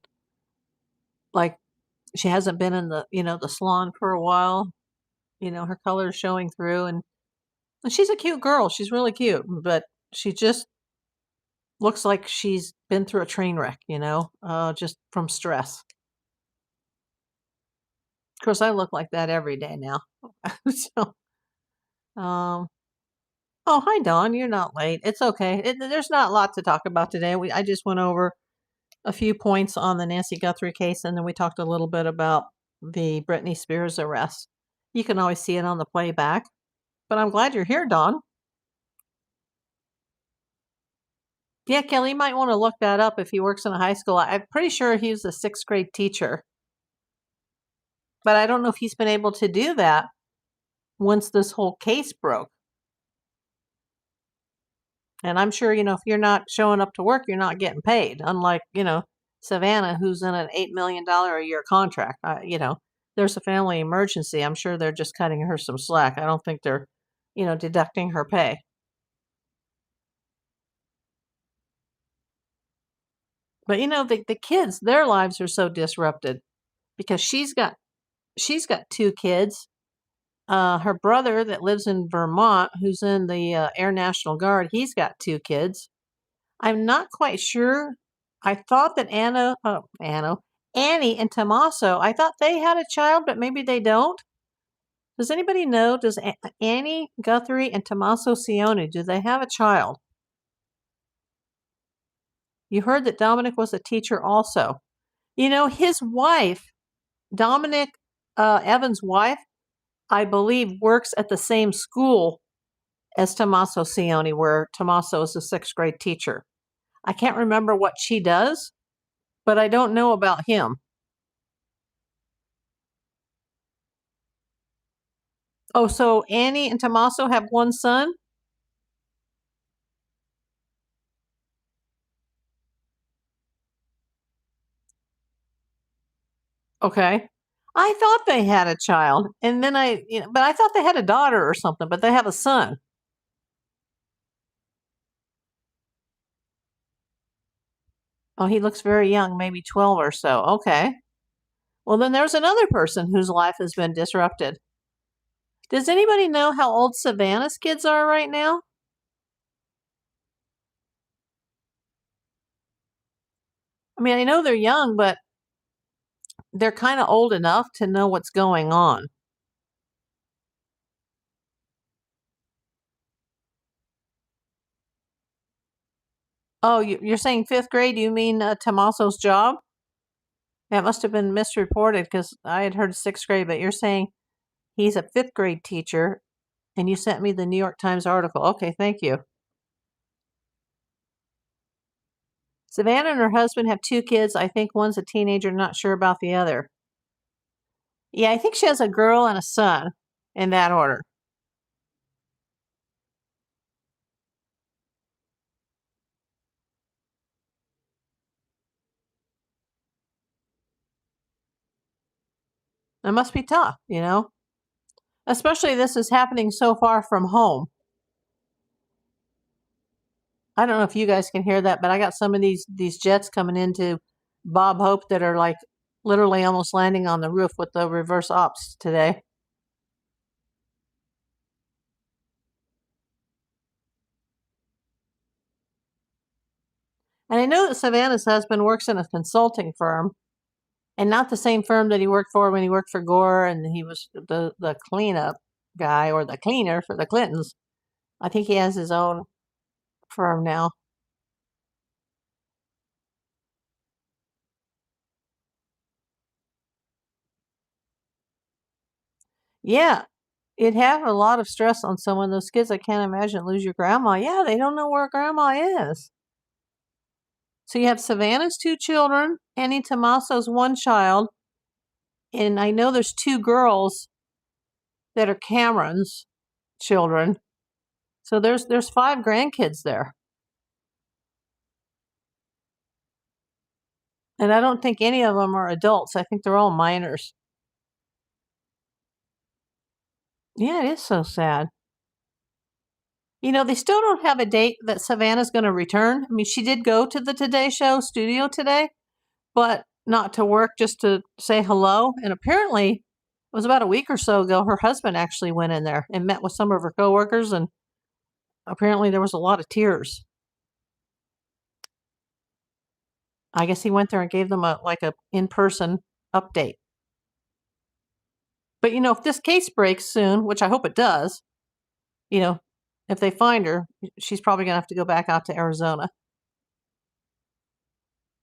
like she hasn't been in the, the salon for a while. Her color is showing through, and she's a cute girl. She's really cute, but she just looks like she's been through a train wreck, just from stress. Of course, I look like that every day now. So, oh, hi, Dawn. You're not late. It's okay. There's not a lot to talk about today. I just went over a few points on the Nancy Guthrie case, and then we talked a little bit about the Britney Spears arrest. You can always see it on the playback. But I'm glad you're here, Dawn. Yeah, Kelly, you might want to look that up if he works in a high school. I'm pretty sure he was a sixth grade teacher, but I don't know if he's been able to do that once this whole case broke. And I'm sure, if you're not showing up to work, you're not getting paid. Unlike, Savannah, who's in an $8 million a year contract. There's a family emergency. I'm sure they're just cutting her some slack. I don't think they're, deducting her pay. But the kids, their lives are so disrupted because she's got two kids. Her brother that lives in Vermont, who's in the Air National Guard, he's got two kids. I'm not quite sure. I thought that Annie and Tommaso, I thought they had a child, but maybe they don't. Does anybody know? Does Annie Guthrie and Tommaso Cioni, do they have a child? You heard that Dominic was a teacher also. His wife, Dominic Evans' wife, I believe works at the same school as Tommaso Cioni, where Tommaso is a sixth grade teacher. I can't remember what she does, but I don't know about him. Oh, so Annie and Tommaso have one son? Okay. I thought they had a child, and then but I thought they had a daughter or something, but they have a son. Oh, he looks very young, maybe 12 or so. Okay. Well, then there's another person whose life has been disrupted. Does anybody know how old Savannah's kids are right now? I mean, I know they're young, but they're kind of old enough to know what's going on. Oh, you're saying fifth grade? You mean Tommaso's job? That must have been misreported because I had heard sixth grade, but you're saying he's a fifth grade teacher, and you sent me the New York Times article. Okay, thank you. Savannah and her husband have two kids. I think one's a teenager, not sure about the other. Yeah, I think she has a girl and a son in that order. It must be tough, Especially this is happening so far from home. I don't know if you guys can hear that, but I got some of these jets coming into Bob Hope that are like literally almost landing on the roof with the reverse ops today. And I know that Savannah's husband works in a consulting firm, and not the same firm that he worked for when he worked for Gore and he was the cleanup guy or the cleaner for the Clintons. I think he has his own firm now. Yeah, it'd have a lot of stress on some of those kids. I can't imagine lose your grandma. Yeah, they don't know where grandma is. So you have Savannah's two children, Annie Tommaso's one child, and I know there's two girls that are Cameron's children. So there's five grandkids there. And I don't think any of them are adults. I think they're all minors. Yeah, it is so sad. They still don't have a date that Savannah's going to return. I mean, she did go to the Today Show studio today, but not to work, just to say hello. And apparently, it was about a week or so ago, her husband actually went in there and met with some of her coworkers, and apparently there was a lot of tears. I guess he went there and gave them a in-person update. But if this case breaks soon, which I hope it does, you know, if they find her, she's probably going to have to go back out to Arizona.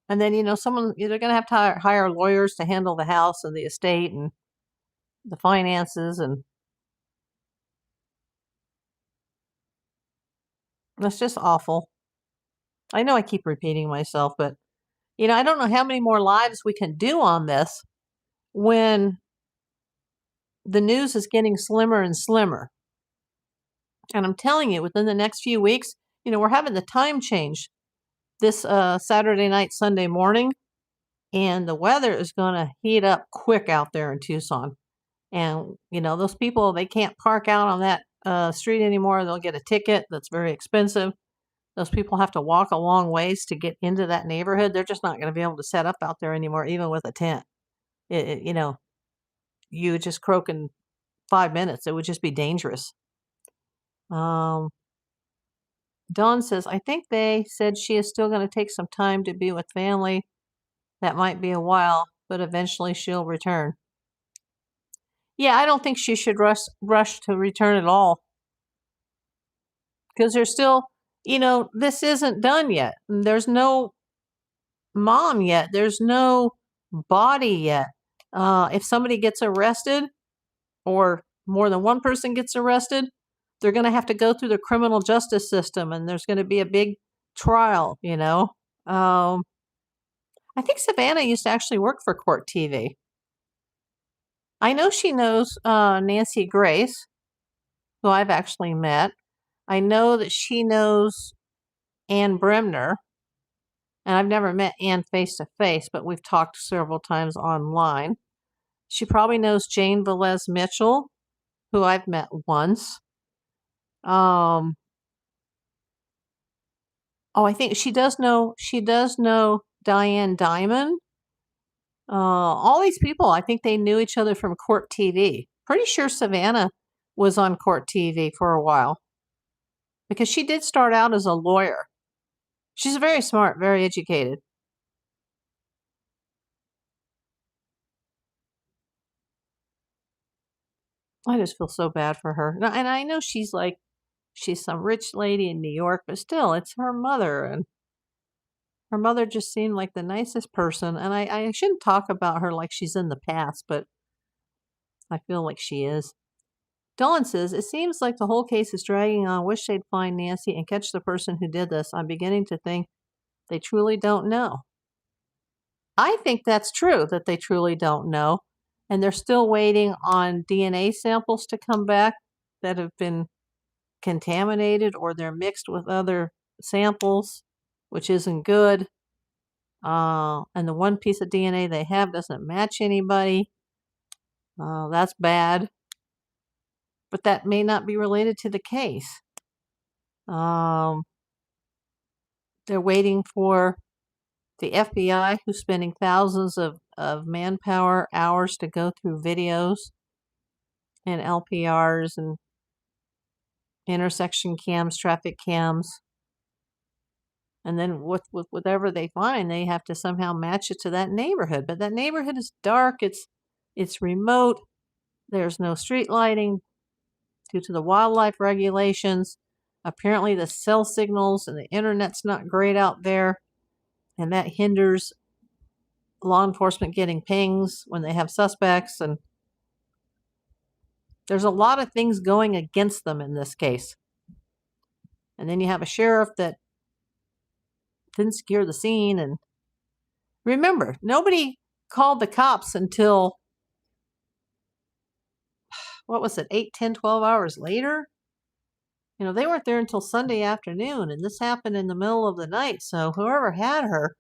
And then, someone, they're going to have to hire lawyers to handle the house and the estate and the finances. And that's just awful. I know I keep repeating myself, but, I don't know how many more lives we can do on this when the news is getting slimmer and slimmer. And I'm telling you, within the next few weeks, we're having the time change this Saturday night, Sunday morning, and the weather is going to heat up quick out there in Tucson. And, those people, they can't park out on that street anymore. They'll get a ticket that's very expensive. Those people have to walk a long ways to get into that neighborhood. They're just not going to be able to set up out there anymore, even with a tent. You would just croak in 5 minutes. It would just be dangerous. Dawn says, I think they said she is still going to take some time to be with family. That might be a while, but eventually she'll return. Yeah, I don't think she should rush to return at all. Because there's still, this isn't done yet. There's no mom yet. There's no body yet. If somebody gets arrested or more than one person gets arrested, they're going to have to go through the criminal justice system, and there's going to be a big trial, I think Savannah used to actually work for Court TV. I know she knows Nancy Grace, who I've actually met. I know that she knows Ann Bremner, and I've never met Ann face to face, but we've talked several times online. She probably knows Jane Velez Mitchell, who I've met once. I think she does know Diane Diamond. All these people, I think they knew each other from Court TV. Pretty sure Savannah was on Court TV for a while, because she did start out as a lawyer. She's very smart, very educated. I just feel so bad for her. And I know she's some rich lady in New York, but still, it's her mother. And her mother just seemed like the nicest person. And I shouldn't talk about her like she's in the past, but I feel like she is. Dawn says, it seems like the whole case is dragging on. Wish they'd find Nancy and catch the person who did this. I'm beginning to think they truly don't know. I think that's true, that they truly don't know. And they're still waiting on DNA samples to come back that have been contaminated, or they're mixed with other samples, which isn't good. And the one piece of DNA they have doesn't match anybody. That's bad. But that may not be related to the case. They're waiting for the FBI, who's spending thousands of manpower hours to go through videos and LPRs and intersection cams, traffic cams. And then with whatever they find, they have to somehow match it to that neighborhood. But that neighborhood is dark. It's remote. There's no street lighting due to the wildlife regulations. Apparently the cell signals and the internet's not great out there, and that hinders law enforcement getting pings when they have suspects. And there's a lot of things going against them in this case. And then you have a sheriff that didn't secure the scene. And remember, nobody called the cops until, 8, 10, 12 hours later? They weren't there until Sunday afternoon, and this happened in the middle of the night. So whoever had her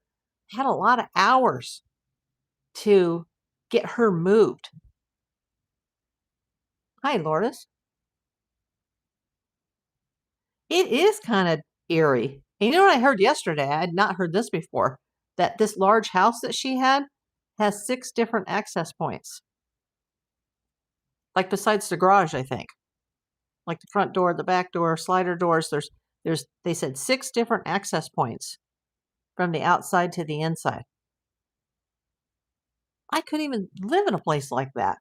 had a lot of hours to get her moved. Hi, Lourdes. It is kind of eerie. And you know what I heard yesterday? I had not heard this before. That this large house that she had has 6 different access points. Like besides the garage, I think. Like the front door, the back door, slider doors. They said 6 different access points from the outside to the inside. I couldn't even live in a place like that.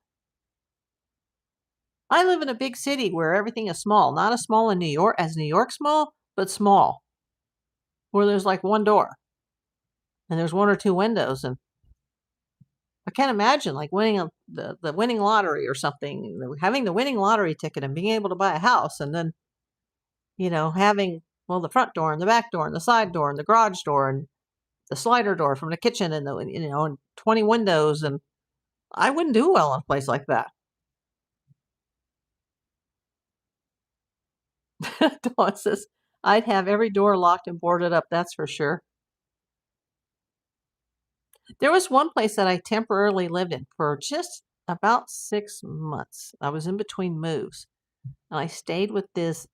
I live in a big city where everything is small. Not as small in New York as New York small, but small. Where there's like one door. And there's 1 or 2 windows. And I can't imagine like winning the winning lottery or something. Having the winning lottery ticket and being able to buy a house. And then, having, Well, the front door and the back door and the side door and the garage door and the slider door from the kitchen and and 20 windows, and I wouldn't do well in a place like that. Dawn says, I'd have every door locked and boarded up, that's for sure. There was one place that I temporarily lived in for just about 6 months. I was in between moves, and I stayed with this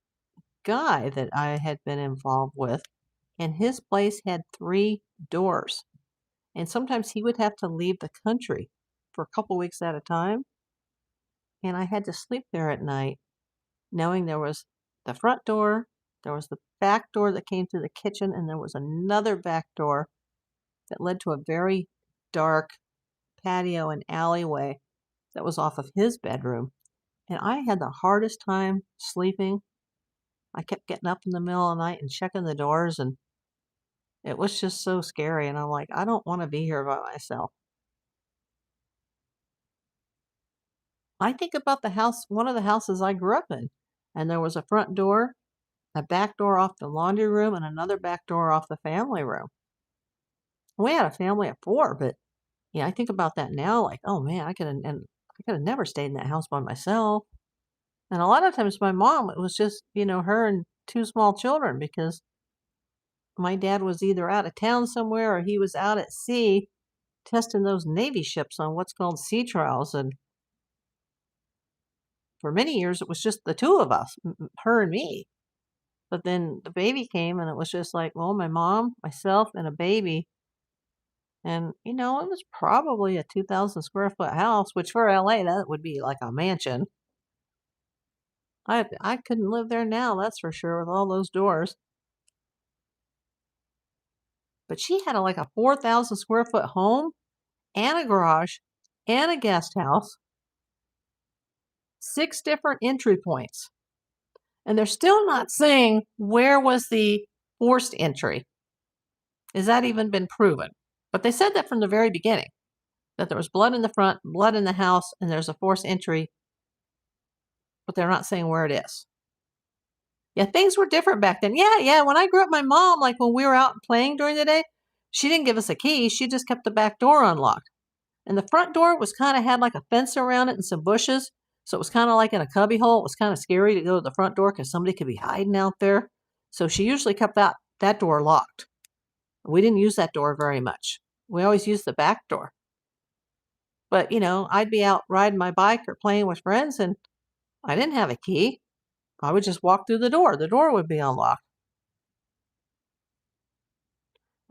guy that I had been involved with, and his place had 3 doors. And sometimes he would have to leave the country for a couple weeks at a time, and I had to sleep there at night knowing there was the front door, there was the back door that came to the kitchen, and there was another back door that led to a very dark patio and alleyway that was off of his bedroom. And I had the hardest time sleeping. I kept getting up in the middle of the night and checking the doors, and it was just so scary. And I'm like, I don't want to be here by myself. I think about the house, one of the houses I grew up in, and there was a front door, a back door off the laundry room, and another back door off the family room. We had a family of 4, but yeah, I think about that now, like, oh man, I could have never stayed in that house by myself. And a lot of times my mom, it was just, her and 2 small children because my dad was either out of town somewhere or he was out at sea testing those Navy ships on what's called sea trials. And for many years, it was just the 2 of us, her and me. But then the baby came and it was just like, well, my mom, myself, and a baby. And, it was probably a 2,000 square foot house, which for LA, that would be like a mansion. I couldn't live there now, that's for sure, with all those doors. But she had like a 4,000 square foot home and a garage and a guest house, 6 different entry points. And they're still not saying where was the forced entry. Has that even been proven? But they said that from the very beginning, that there was blood in the front, blood in the house, and there's a forced entry, but they're not saying where it is. Yeah, things were different back then. Yeah. When I grew up, my mom, like when we were out playing during the day, she didn't give us a key. She just kept the back door unlocked. And the front door was kind of had like a fence around it and some bushes. So it was kind of like in a cubby hole. It was kind of scary to go to the front door because somebody could be hiding out there. So she usually kept that door locked. We didn't use that door very much. We always used the back door. But, I'd be out riding my bike or playing with friends and I didn't have a key. I would just walk through the door. The door would be unlocked.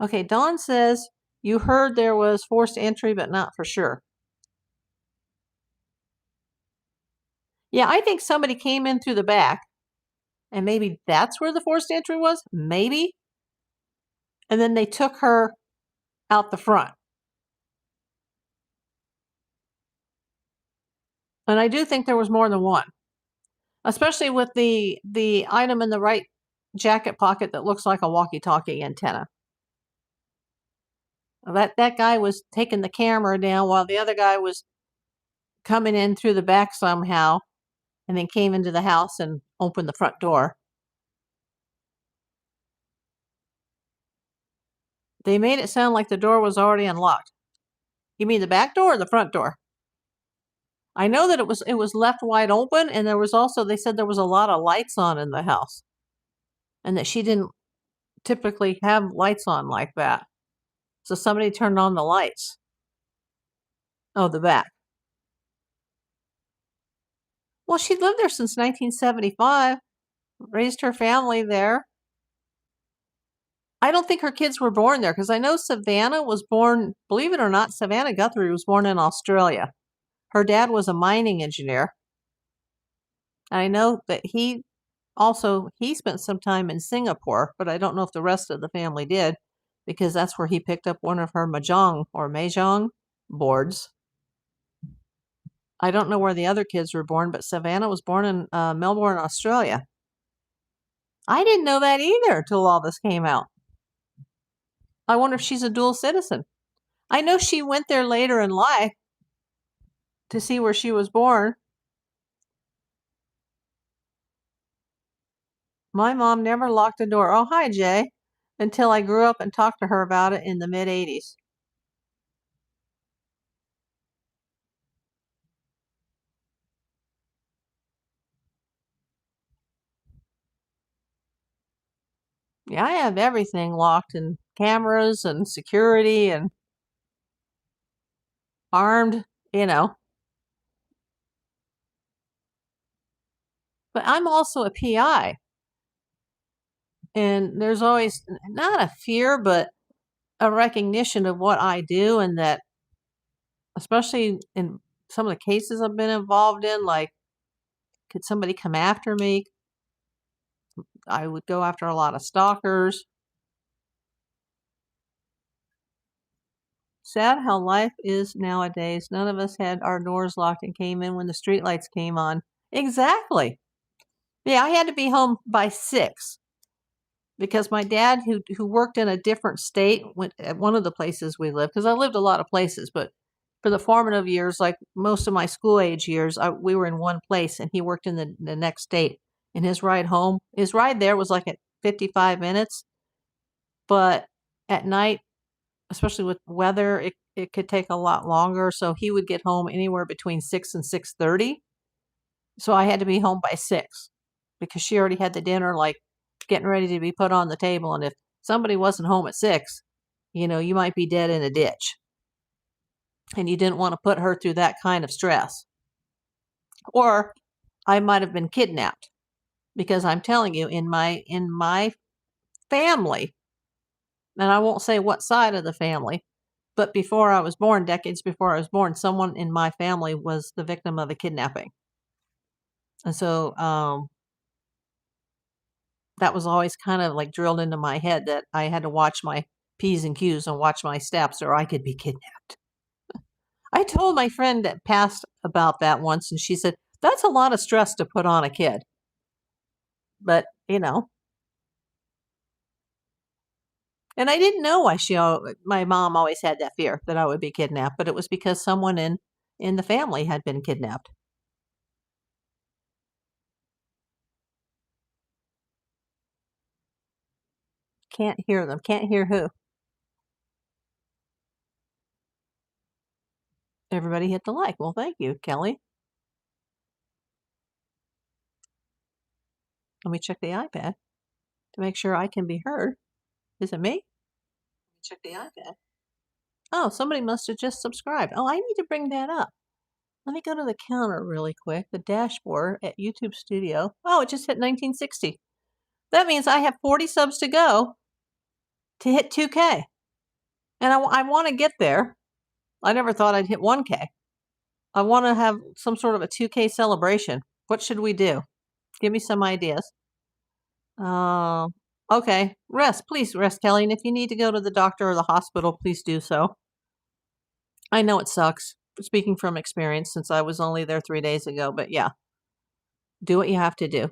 Okay, Dawn says you heard there was forced entry, but not for sure. Yeah, I think somebody came in through the back, and maybe that's where the forced entry was. Maybe. And then they took her out the front. And I do think there was more than one, especially with the item in the right jacket pocket that looks like a walkie-talkie antenna. That guy was taking the camera down while the other guy was coming in through the back somehow and then came into the house and opened the front door. They made it sound like the door was already unlocked. You mean the back door or the front door? I know that it was left wide open, and there was also, they said there was a lot of lights on in the house and that she didn't typically have lights on like that. So somebody turned on the lights. Oh, the back. Well, she lived there since 1975, raised her family there. I don't think her kids were born there because I know Savannah was born, believe it or not, Savannah Guthrie was born in Australia. Her dad was a mining engineer. And I know that he spent some time in Singapore, but I don't know if the rest of the family did because that's where he picked up one of her mahjong boards. I don't know where the other kids were born, but Savannah was born in Melbourne, Australia. I didn't know that either till all this came out. I wonder if she's a dual citizen. I know she went there later in life to see where she was born. My mom never locked the door. Oh, hi, Jay. Until I grew up and talked to her about it in the mid-'80s. Yeah, I have everything locked and cameras and security and armed, you know. But I'm also a PI. And there's always not a fear, but a recognition of what I do, and that, especially in some of the cases I've been involved in, like, could somebody come after me? I would go after a lot of stalkers. Sad how life is nowadays. None of us had our doors locked and came in when the streetlights came on. Exactly. Yeah, I had to be home by 6 because my dad, who worked in a different state, went at one of the places we lived, because I lived a lot of places, but for the formative years, like most of my school age years, we were in one place, and he worked in the next state. And his ride there was like at 55 minutes, but at night, especially with weather, it could take a lot longer. So he would get home anywhere between 6 and 6:30. So I had to be home by 6 because she already had the dinner, like, getting ready to be put on the table. And if somebody wasn't home at 6, you might be dead in a ditch. And you didn't want to put her through that kind of stress. Or I might have been kidnapped, because I'm telling you, in my family, and I won't say what side of the family, but before I was born, decades before I was born, someone in my family was the victim of a kidnapping. And so that was always kind of like drilled into my head, that I had to watch my P's and Q's and watch my steps, or I could be kidnapped. I told my friend that passed about that once, and she said, that's a lot of stress to put on a kid. But, and I didn't know why my mom always had that fear that I would be kidnapped, but it was because someone in the family had been kidnapped. Can't hear them. Can't hear who? Everybody hit the like. Well, thank you, Kelly. Let me check the iPad to make sure I can be heard. Is it me? Check the iPad. Oh, somebody must have just subscribed. Oh, I need to bring that up. Let me go to the counter really quick, the dashboard at YouTube Studio. Oh, it just hit 1960. That means I have 40 subs to go to hit 2K. And I want to get there. I never thought I'd hit 1K. I want to have some sort of a 2K celebration. What should we do? Give me some ideas. Okay. Rest. Please rest, Kelly. And if you need to go to the doctor or the hospital, please do so. I know it sucks, speaking from experience, since I was only there 3 days ago. But yeah, do what you have to do,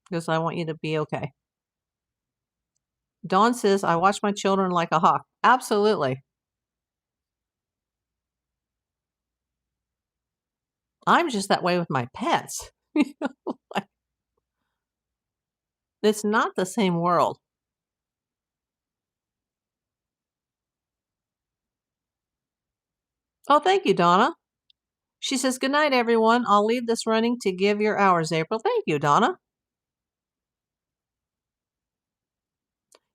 because I want you to be okay. Dawn says, I watch my children like a hawk. Absolutely. I'm just that way with my pets. It's not the same world. Oh, thank you, Donna. She says, good night, everyone. I'll leave this running to give your hours, April. Thank you, Donna.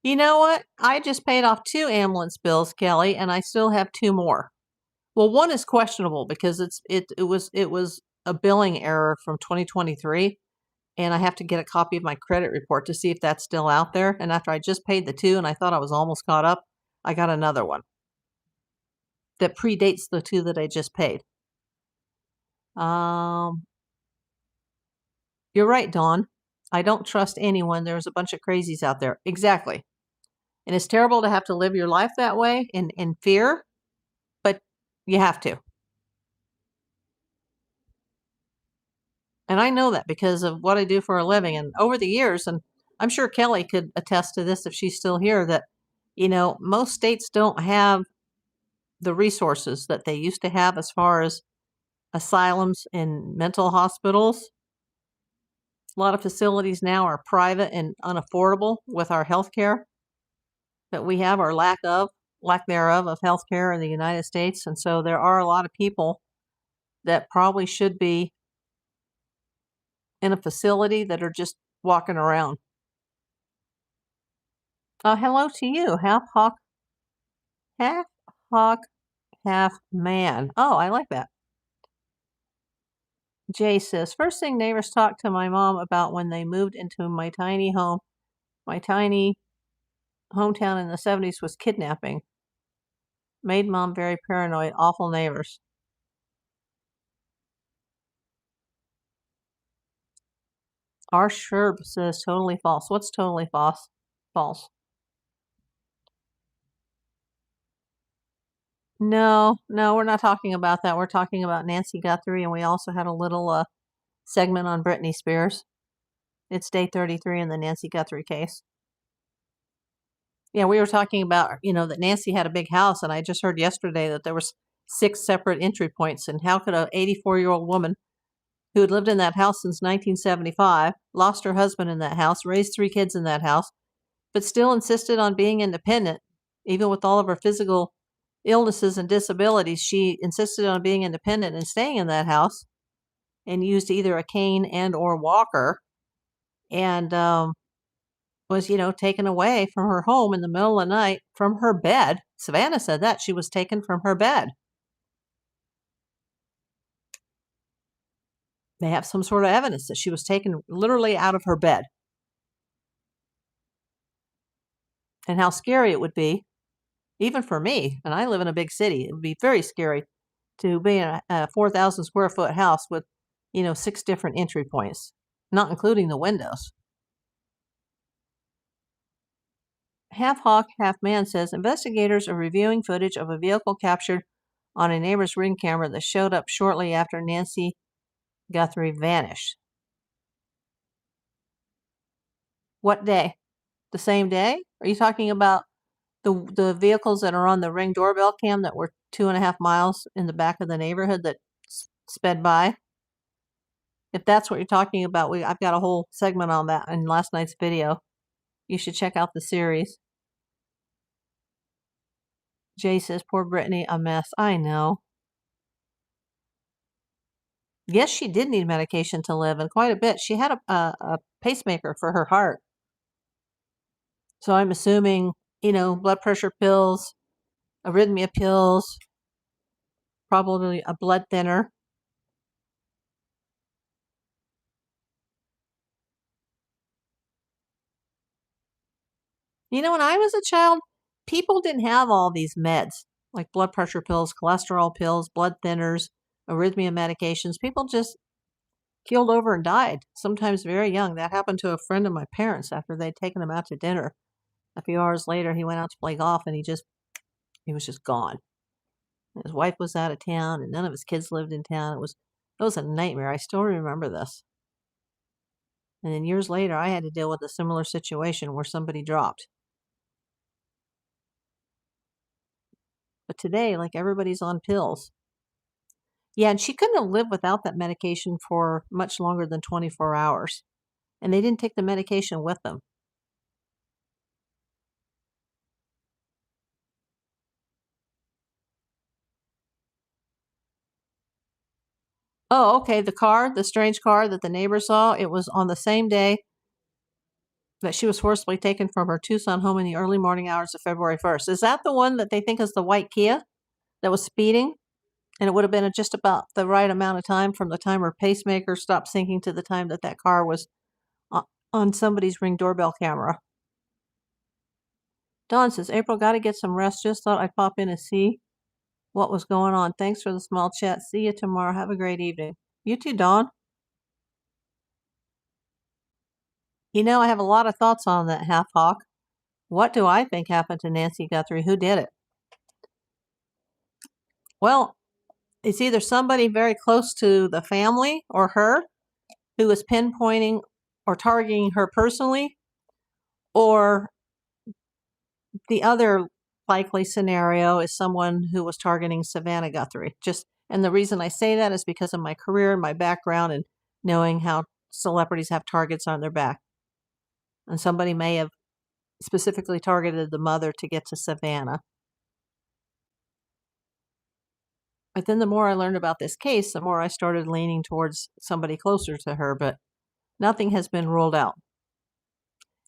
You know what? I just paid off 2 ambulance bills, Kelly, and I still have 2 more. Well, one is questionable because it was a billing error from 2023, and I have to get a copy of my credit report to see if that's still out there. And after I just paid the 2 and I thought I was almost caught up, I got another one that predates the 2 that I just paid. You're right, Dawn. I don't trust anyone. There's a bunch of crazies out there. Exactly. And it's terrible to have to live your life that way in fear, but you have to. And I know that because of what I do for a living. And over the years, and I'm sure Kelly could attest to this if she's still here, that, most states don't have the resources that they used to have as far as asylums and mental hospitals. A lot of facilities now are private and unaffordable with our health care that we have, or lack thereof of health care in the United States. And so there are a lot of people that probably should be in a facility that are just walking around. Hello to you, half hawk, half man. Oh, I like that. Jay says, first thing neighbors talked to my mom about when they moved into my tiny hometown in the 70s was kidnapping. Made mom very paranoid, awful neighbors. R. Sherb says totally false. What's totally false? False. No, we're not talking about that. We're talking about Nancy Guthrie, and we also had a little segment on Britney Spears. It's day 33 in the Nancy Guthrie case. Yeah, we were talking about, that Nancy had a big house, and I just heard yesterday that there was 6 separate entry points, and how could a 84-year-old woman who had lived in that house since 1975, lost her husband in that house, raised 3 kids in that house, but still insisted on being independent, even with all of her physical illnesses and disabilities, she insisted on being independent and staying in that house, and used either a cane and or walker, and was, taken away from her home in the middle of the night from her bed. Savannah said that she was taken from her bed. They have some sort of evidence that she was taken literally out of her bed. And how scary it would be, even for me, and I live in a big city, it would be very scary to be in a 4,000 square foot house with, 6 different entry points, not including the windows. Half hawk, half man says investigators are reviewing footage of a vehicle captured on a neighbor's Ring camera that showed up shortly after Nancy Guthrie vanished. What day? The same day? Are you talking about the vehicles that are on the Ring doorbell cam that were 2.5 miles in the back of the neighborhood that sped by? If that's what you're talking about, I've got a whole segment on that in last night's video. You should check out the series. Jay says, poor Brittany, a mess. I know. Yes, she did need medication to live, and quite a bit. She had a pacemaker for her heart. So I'm assuming, blood pressure pills, arrhythmia pills, probably a blood thinner. When I was a child, people didn't have all these meds, like blood pressure pills, cholesterol pills, blood thinners, arrhythmia medications. People just keeled over and died, sometimes very young. That happened to a friend of my parents after they'd taken him out to dinner. A few hours later, he went out to play golf, and he was just gone. His wife was out of town, and none of his kids lived in town. It was a nightmare. I still remember this. And then years later, I had to deal with a similar situation where somebody dropped. But today, like, everybody's on pills. Yeah, and she couldn't have lived without that medication for much longer than 24 hours. And they didn't take the medication with them. Oh, okay, the strange car that the neighbor saw, it was on the same day that she was forcibly taken from her Tucson home in the early morning hours of February 1st. Is that the one that they think is the white Kia that was speeding? And it would have been just about the right amount of time from the time her pacemaker stopped syncing to the time that car was on somebody's Ring doorbell camera. Dawn says, April, got to get some rest. Just thought I'd pop in and see what was going on. Thanks for the small chat. See you tomorrow. Have a great evening. You too, Dawn. I have a lot of thoughts on that, half hawk. What do I think happened to Nancy Guthrie? Who did it? Well, it's either somebody very close to the family or her who was pinpointing or targeting her personally, or the other likely scenario is someone who was targeting Savannah Guthrie. And the reason I say that is because of my career and my background and knowing how celebrities have targets on their back. And somebody may have specifically targeted the mother to get to Savannah. But then the more I learned about this case, the more I started leaning towards somebody closer to her, but nothing has been ruled out.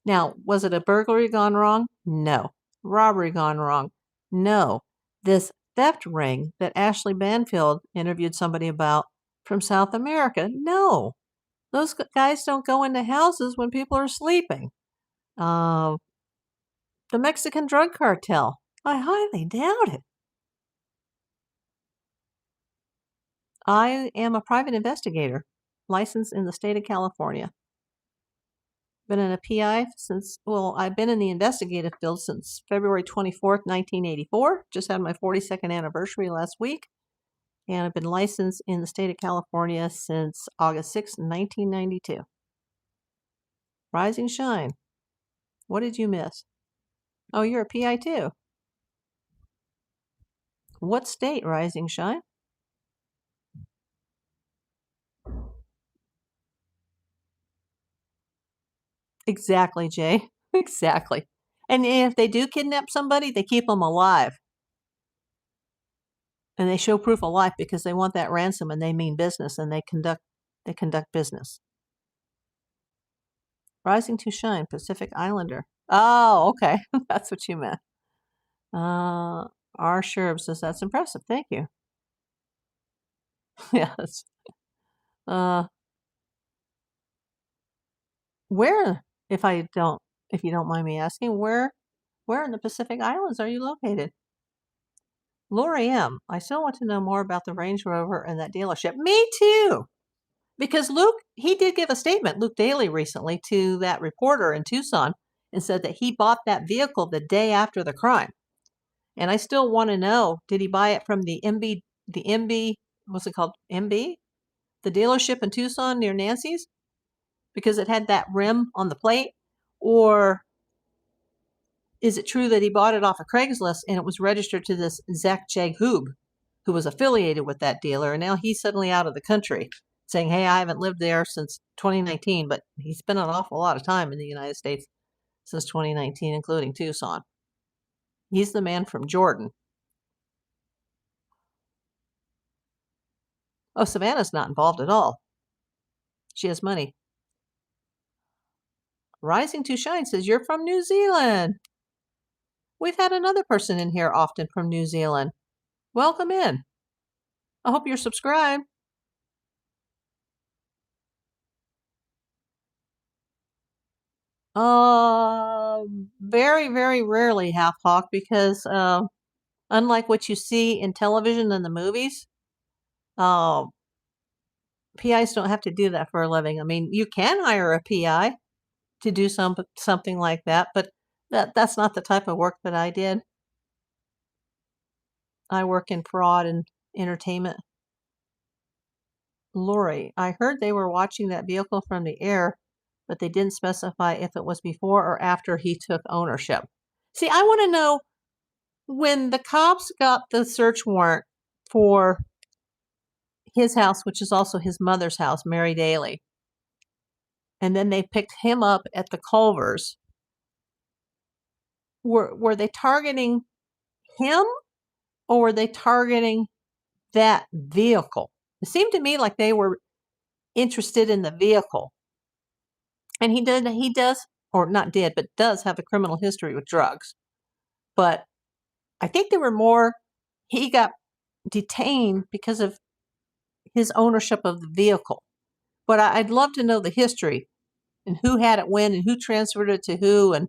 Now, was it a burglary gone wrong? No. Robbery gone wrong? No. This theft ring that Ashley Banfield interviewed somebody about from South America? No. Those guys don't go into houses when people are sleeping. The Mexican drug cartel? I highly doubt it. I am a private investigator, licensed in the state of California. Been in a PI since, well, I've been in the investigative field since February 24th, 1984. Just had my 42nd anniversary last week. And I've been licensed in the state of California since August 6th, 1992. Rising Shine. What did you miss? Oh, you're a PI too. What state, Rising Shine? Exactly, Jay. Exactly. And if they do kidnap somebody, they keep them alive. And they show proof of life because they want that ransom and they mean business and they conduct business. Rising to Shine, Pacific Islander. Oh, okay. That's what you meant. R. Sherb says that's impressive. Thank you. Yes. Where, if you don't mind me asking, where in the Pacific Islands are you located? Lori M., I still want to know more about the Range Rover and that dealership. Me too. Because Luke, he did give a statement, Luke Daly, recently to that reporter in Tucson and said that he bought that vehicle the day after the crime. And I still want to know, did he buy it from the MB, what's it called? MB? The dealership in Tucson near Nancy's? Because it had that rim on the plate? Or is it true that he bought it off of Craigslist and it was registered to this Zach Jaghoob, who was affiliated with that dealer, and now he's suddenly out of the country, saying, hey, I haven't lived there since 2019, but he spent an awful lot of time in the United States since 2019, including Tucson. He's the man from Jordan. Oh, Savannah's not involved at all. She has money. Rising to Shine says, you're from New Zealand. We've had another person in here often from New Zealand. Welcome in. I hope you're subscribed. Very, very rarely half hawk because unlike what you see in television and the movies, PIs don't have to do that for a living. I mean, you can hire a PI to do something like that, but that's not the type of work that I did. I work in fraud and entertainment. Lori, I heard they were watching that vehicle from the air, but they didn't specify if it was before or after he took ownership. See, I want to know, when the cops got the search warrant for his house, which is also his mother's house, Mary Daly, and then they picked him up at the Culvers, were they targeting him or were they targeting that vehicle? It seemed to me like they were interested in the vehicle. And he does, or not did, but does have a criminal history with drugs. But I think they were more, he got detained because of his ownership of the vehicle. But I'd love to know the history and who had it when and who transferred it to who and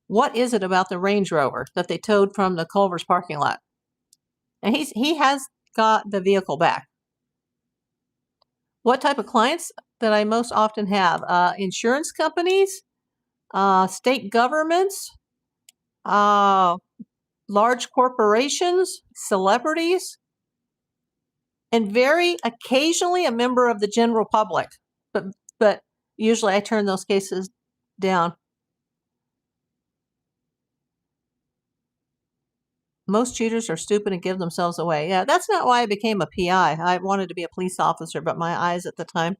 what is it about the Range Rover that they towed from the Culver's parking lot. And he has got the vehicle back. What type of clients that I most often have? Insurance companies, state governments, large corporations, celebrities, and very occasionally a member of the general public. But usually I turn those cases down. Most cheaters are stupid and give themselves away. Yeah, that's not why I became a PI. I wanted to be a police officer, but my eyes at the time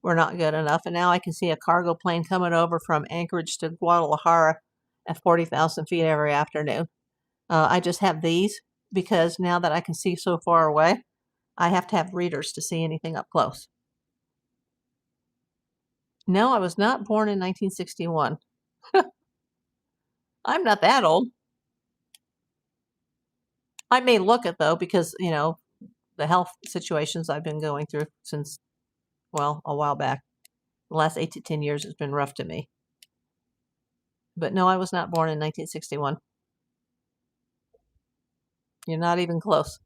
were not good enough. And now I can see a cargo plane coming over from Anchorage to Guadalajara at 40,000 feet every afternoon. I just have these because now that I can see so far away, I have to have readers to see anything up close. No, I was not born in 1961. I'm not that old. I may look it, though, because, the health situations I've been going through since, well, a while back. The last 8 to 10 years has been rough to me. But no, I was not born in 1961. You're not even close.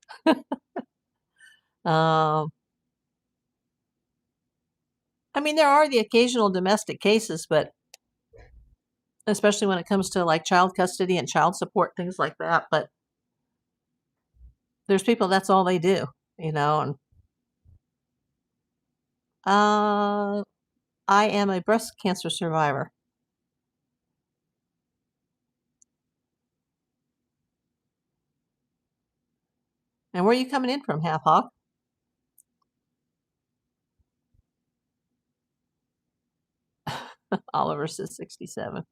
I mean, there are the occasional domestic cases, but especially when it comes to like child custody and child support, things like that. But there's people, that's all they do, and I am a breast cancer survivor. And where are you coming in from, Half Hog? Oliver says 67.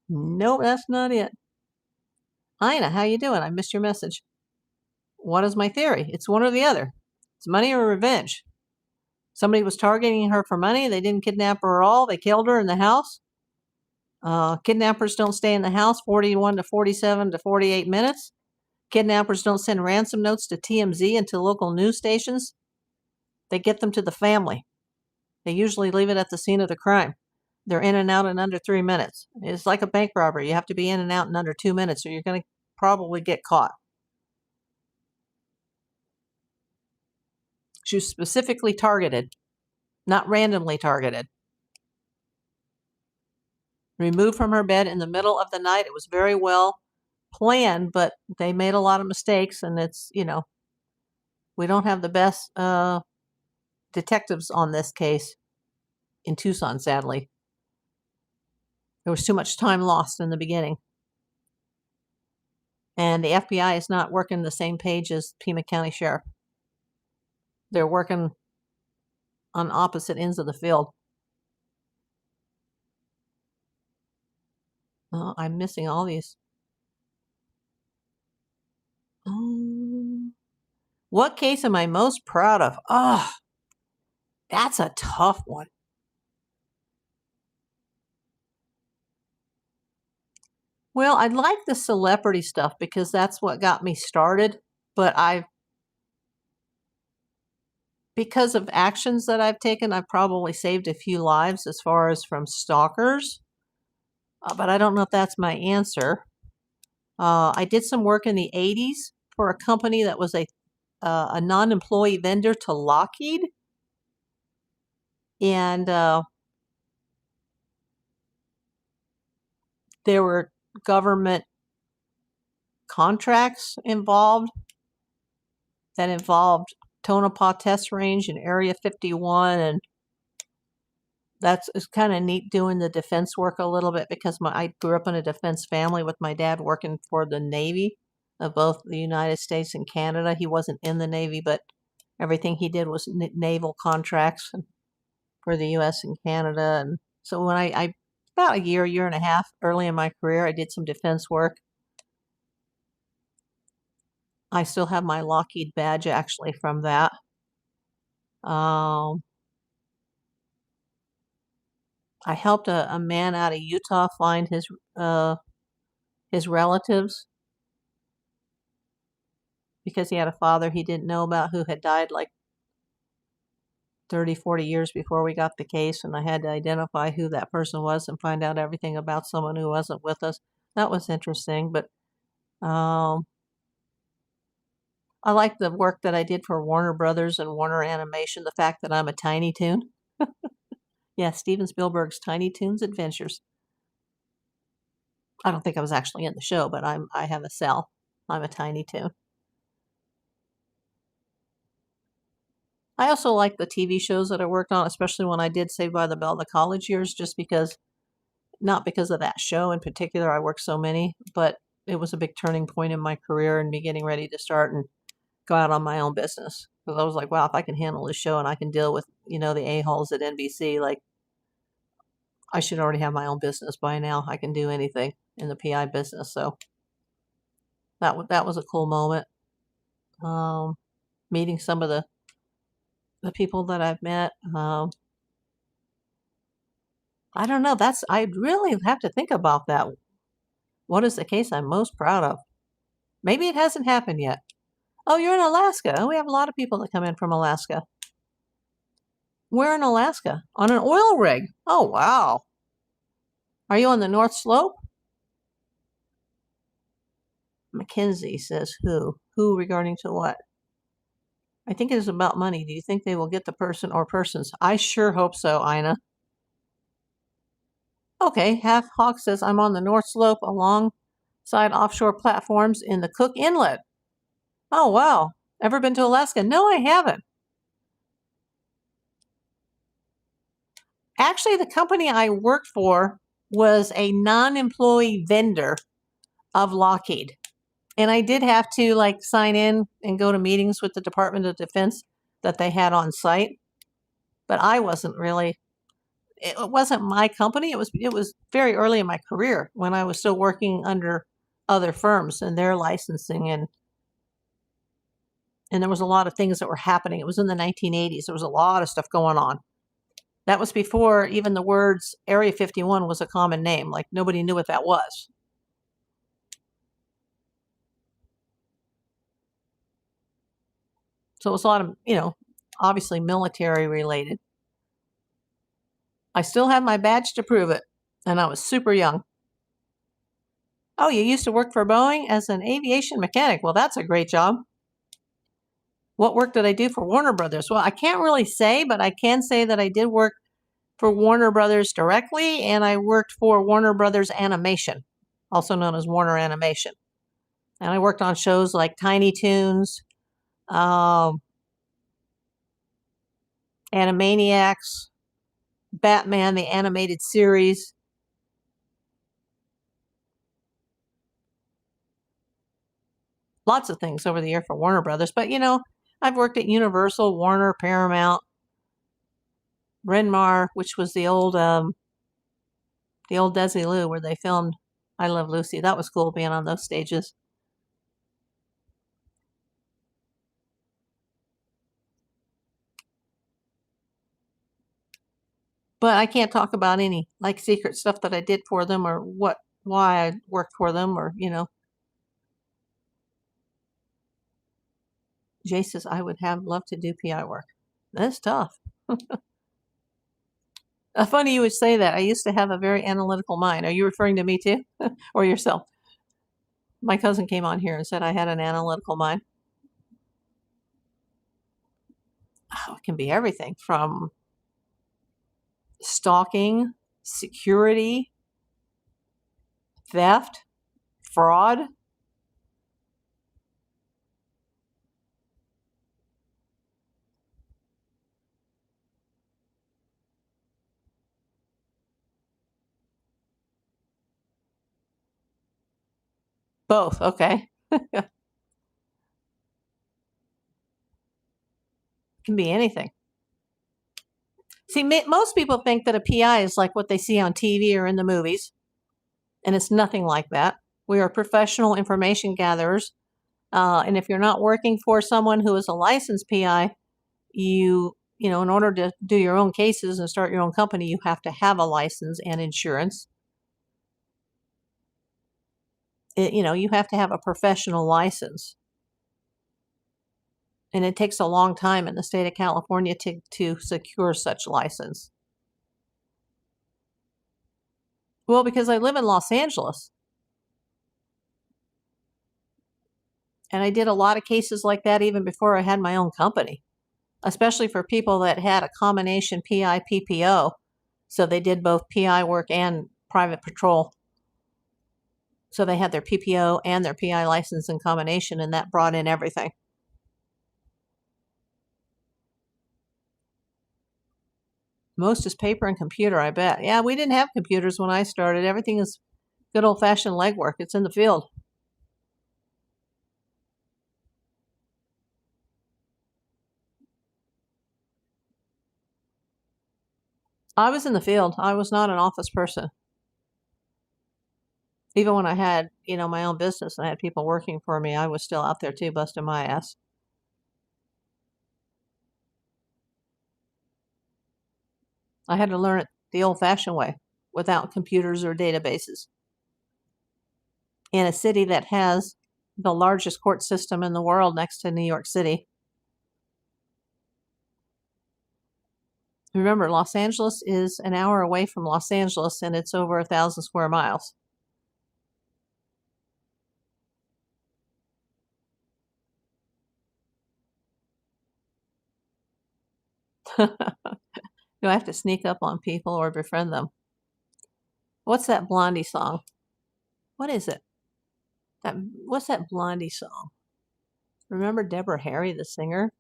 Nope, that's not it. Ina, how you doing? I missed your message. What is my theory? It's one or the other. It's money or revenge. Somebody was targeting her for money. They didn't kidnap her at all. They killed her in the house. Kidnappers don't stay in the house 41 to 47 to 48 minutes. Kidnappers don't send ransom notes to TMZ and to local news stations. They get them to the family. They usually leave it at the scene of the crime. They're in and out in under 3 minutes. It's like a bank robbery. You have to be in and out in under 2 minutes or you're going to probably get caught. She was specifically targeted, not randomly targeted. Removed from her bed in the middle of the night. It was very well planned, but they made a lot of mistakes, and it's, we don't have the best detectives on this case in Tucson, sadly. There was too much time lost in the beginning. And the FBI is not working the same page as Pima County Sheriff. They're working on opposite ends of the field. I'm missing all these. What case am I most proud of? Oh, that's a tough one. Well, I like the celebrity stuff because that's what got me started. But because of actions that I've taken, I've probably saved a few lives as far as from stalkers. But I don't know if that's my answer. I did some work in the 80s for a company that was a non-employee vendor to Lockheed. And there were government contracts involved that involved Tonopah Test Range in Area 51, and it's kind of neat doing the defense work a little bit because I grew up in a defense family with my dad working for the Navy of both the United States and Canada. He wasn't in the Navy, but everything he did was naval contracts for the U.S. and Canada. And so when I about a year and a half early in my career, I did some defense work. I still have my Lockheed badge actually from that. I helped a man out of Utah find his relatives because he had a father he didn't know about who had died like 30, 40 years before we got the case, and I had to identify who that person was and find out everything about someone who wasn't with us. That was interesting, but I like the work that I did for Warner Brothers and Warner Animation, the fact that I'm a Tiny Toon. Yeah, Steven Spielberg's Tiny Toons Adventures. I don't think I was actually in the show, but I have a cell. I'm a Tiny Toon. I also like the TV shows that I worked on, especially when I did Saved by the Bell the college years, just because, not because of that show in particular, I worked so many, but it was a big turning point in my career and me getting ready to start and go out on my own business. because I was like, wow, if I can handle this show and I can deal with, the a-holes at NBC, like, I should already have my own business by now. I can do anything in the PI business. So that was a cool moment. Meeting some of the people that I've met. I don't know. I really have to think about that. What is the case I'm most proud of? Maybe it hasn't happened yet. Oh, you're in Alaska. Oh, we have a lot of people that come in from Alaska. Where in Alaska? On an oil rig. Oh, wow. Are you on the North Slope? Mackenzie says who? Who regarding to what? I think it is about money. Do you think they will get the person or persons? I sure hope so, Ina. Okay, Half Hawk says I'm on the North Slope alongside offshore platforms in the Cook Inlet. Oh, wow. Ever been to Alaska? No, I haven't. Actually, the company I worked for was a non-employee vendor of Lockheed. And I did have to sign in and go to meetings with the Department of Defense that they had on site. But I wasn't really, it wasn't my company. It was very early in my career when I was still working under other firms and their licensing, and there was a lot of things that were happening. It was in the 1980s. There was a lot of stuff going on. That was before even the words Area 51 was a common name. Like, nobody knew what that was. So it was a lot of, obviously military related. I still have my badge to prove it, and I was super young. Oh, you used to work for Boeing as an aviation mechanic. Well, that's a great job. What work did I do for Warner Brothers? Well, I can't really say, but I can say that I did work for Warner Brothers directly, and I worked for Warner Brothers Animation, also known as Warner Animation. And I worked on shows like Tiny Toons, Animaniacs, Batman, the animated series. Lots of things over the year for Warner Brothers. But, I've worked at Universal, Warner, Paramount, Renmar, which was the old Desilu where they filmed I Love Lucy. That was cool being on those stages. But I can't talk about any secret stuff that I did for them or why I worked for them or, Jay says I would have loved to do PI work. That's tough. Funny you would say that. I used to have a very analytical mind. Are you referring to me too? Or yourself? My cousin came on here and said I had an analytical mind. Oh, it can be everything from stalking, security, theft, fraud. Both, okay. Can be anything. See, most people think that a PI is like what they see on TV or in the movies, and it's nothing like that. We are professional information gatherers, and if you're not working for someone who is a licensed PI, in order to do your own cases and start your own company, you have to have a license and insurance. You have to have a professional license. And it takes a long time in the state of California to secure such license. Well, because I live in Los Angeles. And I did a lot of cases like that even before I had my own company, especially for people that had a combination PI PPO. So they did both PI work and private patrol. So they had their PPO and their PI license in combination, and that brought in everything. Most is paper and computer, I bet. Yeah, we didn't have computers when I started. Everything is good old-fashioned legwork. It's in the field. I was in the field. I was not an office person. Even when I had, my own business and I had people working for me, I was still out there too, busting my ass. I had to learn it the old-fashioned way, without computers or databases. In a city that has the largest court system in the world next to New York City. Remember, Los Angeles is an hour away from Los Angeles, and it's over 1,000 square miles. Do I have to sneak up on people or befriend them? What's that Blondie song? What is it? What's that Blondie song? Remember Deborah Harry, the singer?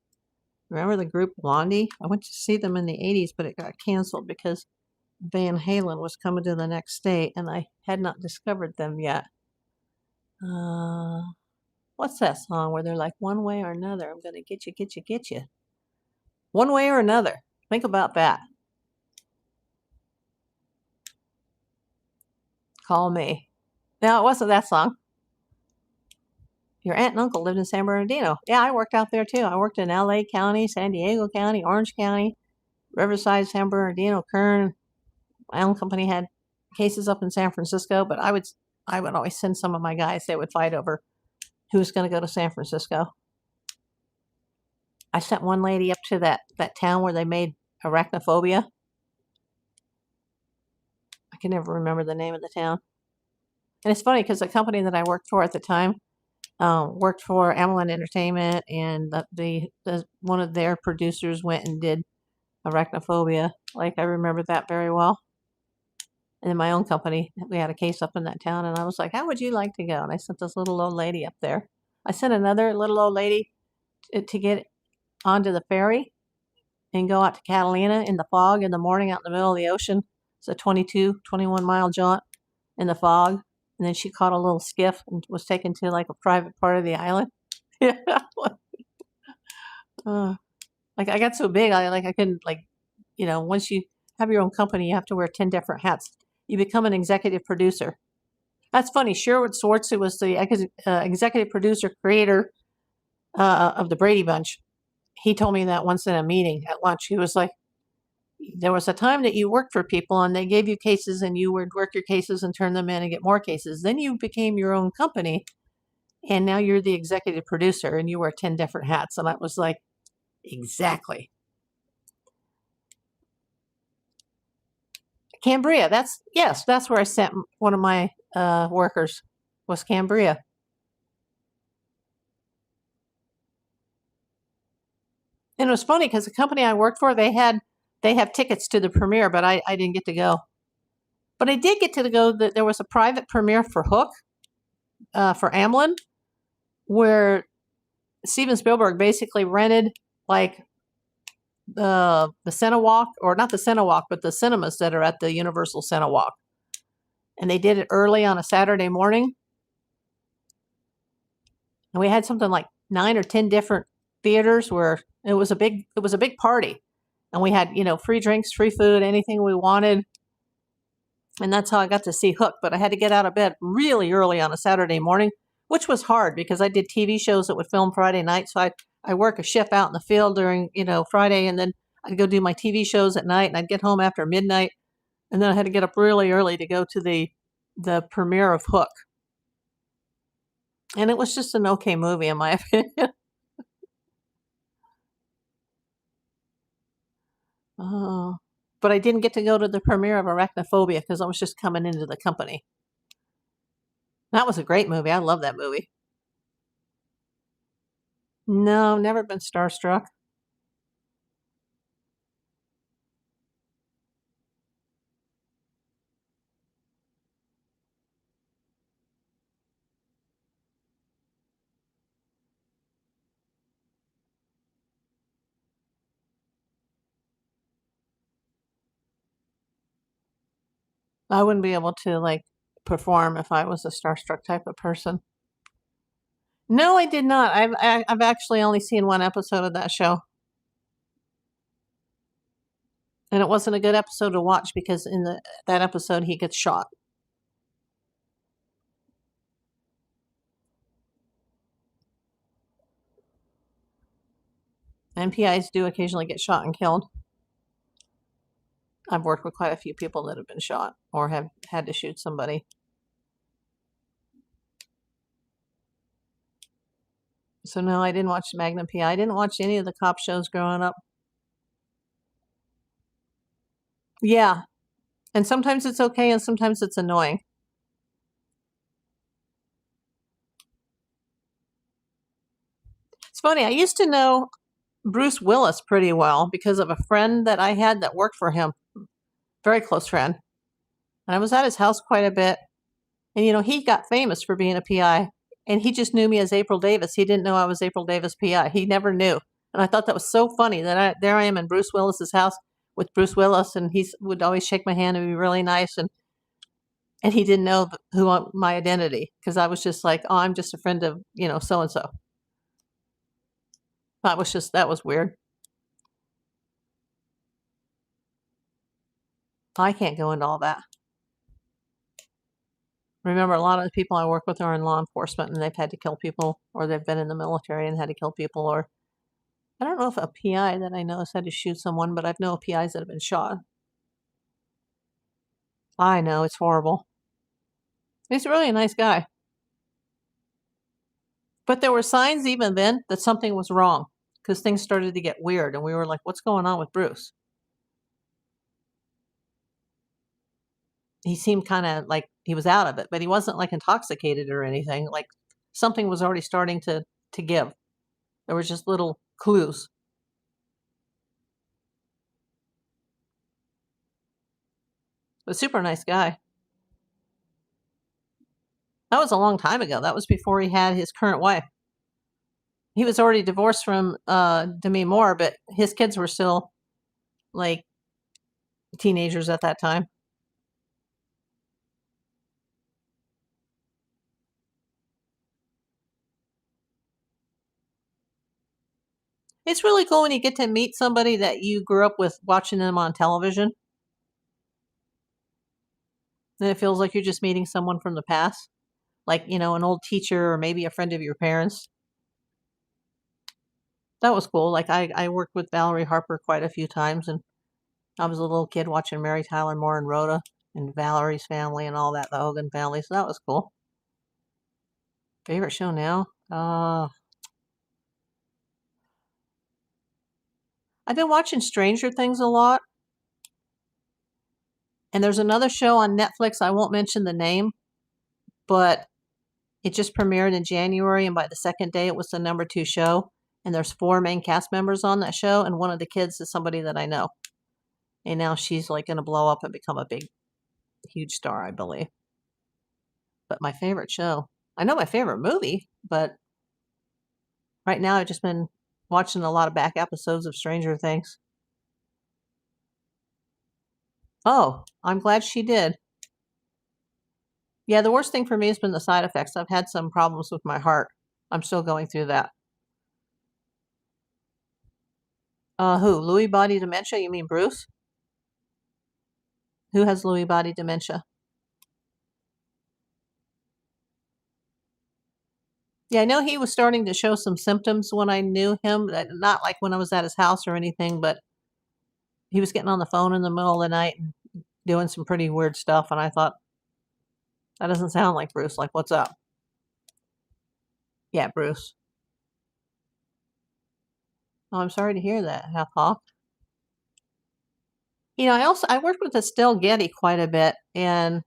Remember the group Blondie? I went to see them in the 80s, but it got canceled because Van Halen was coming to the next state, and I had not discovered them yet. What's that song where they're like, one way or another, I'm going to get you, get you, get you. One way or another. Think about that. Call me. No, it wasn't that song. Your aunt and uncle lived in San Bernardino. Yeah, I worked out there too. I worked in LA County, San Diego County, Orange County, Riverside, San Bernardino, Kern. My own company had cases up in San Francisco, but I would always send some of my guys. They would fight over who was going to go to San Francisco. I sent one lady up to that town where they made arachnophobia. I can never remember the name of the town. And it's funny because the company that I worked for at the time worked for Amelia Entertainment, and the one of their producers went and did arachnophobia. Like, I remember that very well. And in my own company, we had a case up in that town, and I was like, how would you like to go? And I sent this little old lady up there. I sent another little old lady to get onto the ferry and go out to Catalina in the fog in the morning out in the middle of the ocean. It's a 21-mile jaunt in the fog. And then she caught a little skiff and was taken to like a private part of the island. Like, I got so big, I couldn't, once you have your own company, you have to wear 10 different hats. You become an executive producer. That's funny. Sherwood Schwartz, who was the executive producer, creator of the Brady Bunch, he told me that once in a meeting at lunch. He was like, there was a time that you worked for people and they gave you cases and you would work your cases and turn them in and get more cases. Then you became your own company and now you're the executive producer and you wear 10 different hats. And I was like, exactly. Cambria, that's where I sent one of my workers, was Cambria. And it was funny because the company I worked for, they have tickets to the premiere, but I didn't get to go. But I did get to go. There was a private premiere for Hook, for Amblin, where Steven Spielberg basically rented like the Cinewalk, or not the Cinewalk, but the cinemas that are at the Universal Cinewalk. And they did it early on a Saturday morning. And we had something like 9 or 10 different theaters where it was a big party. And we had, free drinks, free food, anything we wanted. And that's how I got to see Hook. But I had to get out of bed really early on a Saturday morning, which was hard because I did TV shows that would film Friday night. So I work a shift out in the field during, Friday, and then I'd go do my TV shows at night, and I'd get home after midnight. And then I had to get up really early to go to the premiere of Hook. And it was just an okay movie, in my opinion. But I didn't get to go to the premiere of Arachnophobia because I was just coming into the company. That was a great movie. I love that movie. No, never been starstruck. I wouldn't be able to like perform if I was a starstruck type of person. No, I did not. I've actually only seen one episode of that show. And it wasn't a good episode to watch because in that episode he gets shot. And PIs do occasionally get shot and killed. I've worked with quite a few people that have been shot or have had to shoot somebody. So no, I didn't watch Magnum PI. I didn't watch any of the cop shows growing up. Yeah. And sometimes it's okay and sometimes it's annoying. It's funny, I used to know Bruce Willis pretty well because of a friend that I had that worked for him. Very close friend. And I was at his house quite a bit. And he got famous for being a PI. And he just knew me as April Davis. He didn't know I was April Davis PI. He never knew. And I thought that was so funny that there I am in Bruce Willis's house with Bruce Willis, and he would always shake my hand and be really nice. And he didn't know my identity because I was just like, oh, I'm just a friend of, so and so. That was weird. I can't go into all that. Remember, a lot of the people I work with are in law enforcement and they've had to kill people, or they've been in the military and had to kill people, or I don't know if a PI that I know has had to shoot someone, but I've known PIs that have been shot. I know, it's horrible. He's really a nice guy. But there were signs even then that something was wrong because things started to get weird and we were like, what's going on with Bruce? He seemed kind of like he was out of it, but he wasn't like intoxicated or anything. Like something was already starting to give. There was just little clues. But super nice guy. That was a long time ago. That was before he had his current wife. He was already divorced from Demi Moore, but his kids were still like teenagers at that time. It's really cool when you get to meet somebody that you grew up with watching them on television. And it feels like you're just meeting someone from the past, like, an old teacher or maybe a friend of your parents. That was cool. Like I worked with Valerie Harper quite a few times, and I was a little kid watching Mary Tyler Moore and Rhoda and Valerie's family and all that, the Hogan family. So that was cool. Favorite show now? I've been watching Stranger Things a lot. And there's another show on Netflix. I won't mention the name, but it just premiered in January. And by the second day, it was the #2 show. And there's 4 main cast members on that show. And one of the kids is somebody that I know. And now she's like going to blow up and become a big, huge star, I believe. But my favorite show, I know my favorite movie, but right now I've just been watching a lot of back episodes of Stranger Things. Oh, I'm glad she did. Yeah, the worst thing for me has been the side effects. I've had some problems with my heart. I'm still going through that. Who? Lewy body dementia? You mean Bruce? Who has Lewy body dementia? Yeah, I know he was starting to show some symptoms when I knew him. Not like when I was at his house or anything, but he was getting on the phone in the middle of the night and doing some pretty weird stuff. And I thought, that doesn't sound like Bruce. Like, what's up? Yeah, Bruce. Oh, I'm sorry to hear that, Half Hawk. I worked with Estelle Getty quite a bit, and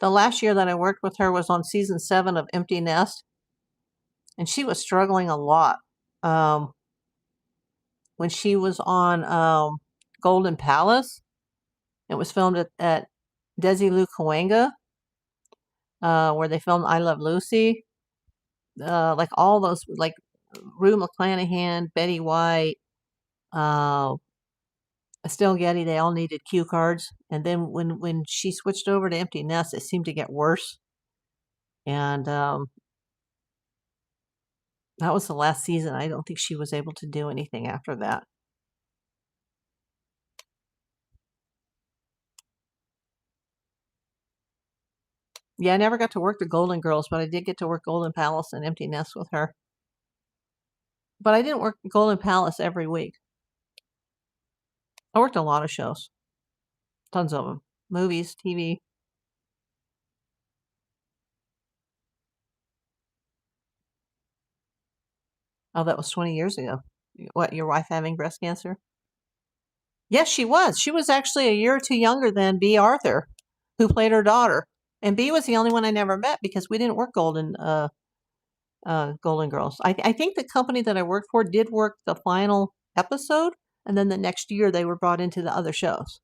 the last year that I worked with her was on season 7 of Empty Nest, and she was struggling a lot. When she was on Golden Palace, it was filmed at Desilu Cahuenga, where they filmed I Love Lucy. Like all those, like Rue McClanahan, Betty White, uh, Estelle Getty, they all needed cue cards. And then when she switched over to Empty Nest, it seemed to get worse. And that was the last season. I don't think she was able to do anything after that. Yeah, I never got to work the Golden Girls, but I did get to work Golden Palace and Empty Nest with her. But I didn't work Golden Palace every week. I worked a lot of shows. Tons of them. Movies, TV. Oh, that was 20 years ago. What, your wife having breast cancer? Yes, she was. She was actually a year or two younger than B. Arthur, who played her daughter. And B was the only one I never met because we didn't work Golden Girls. I think the company that I worked for did work the final episode, and then the next year they were brought into the other shows.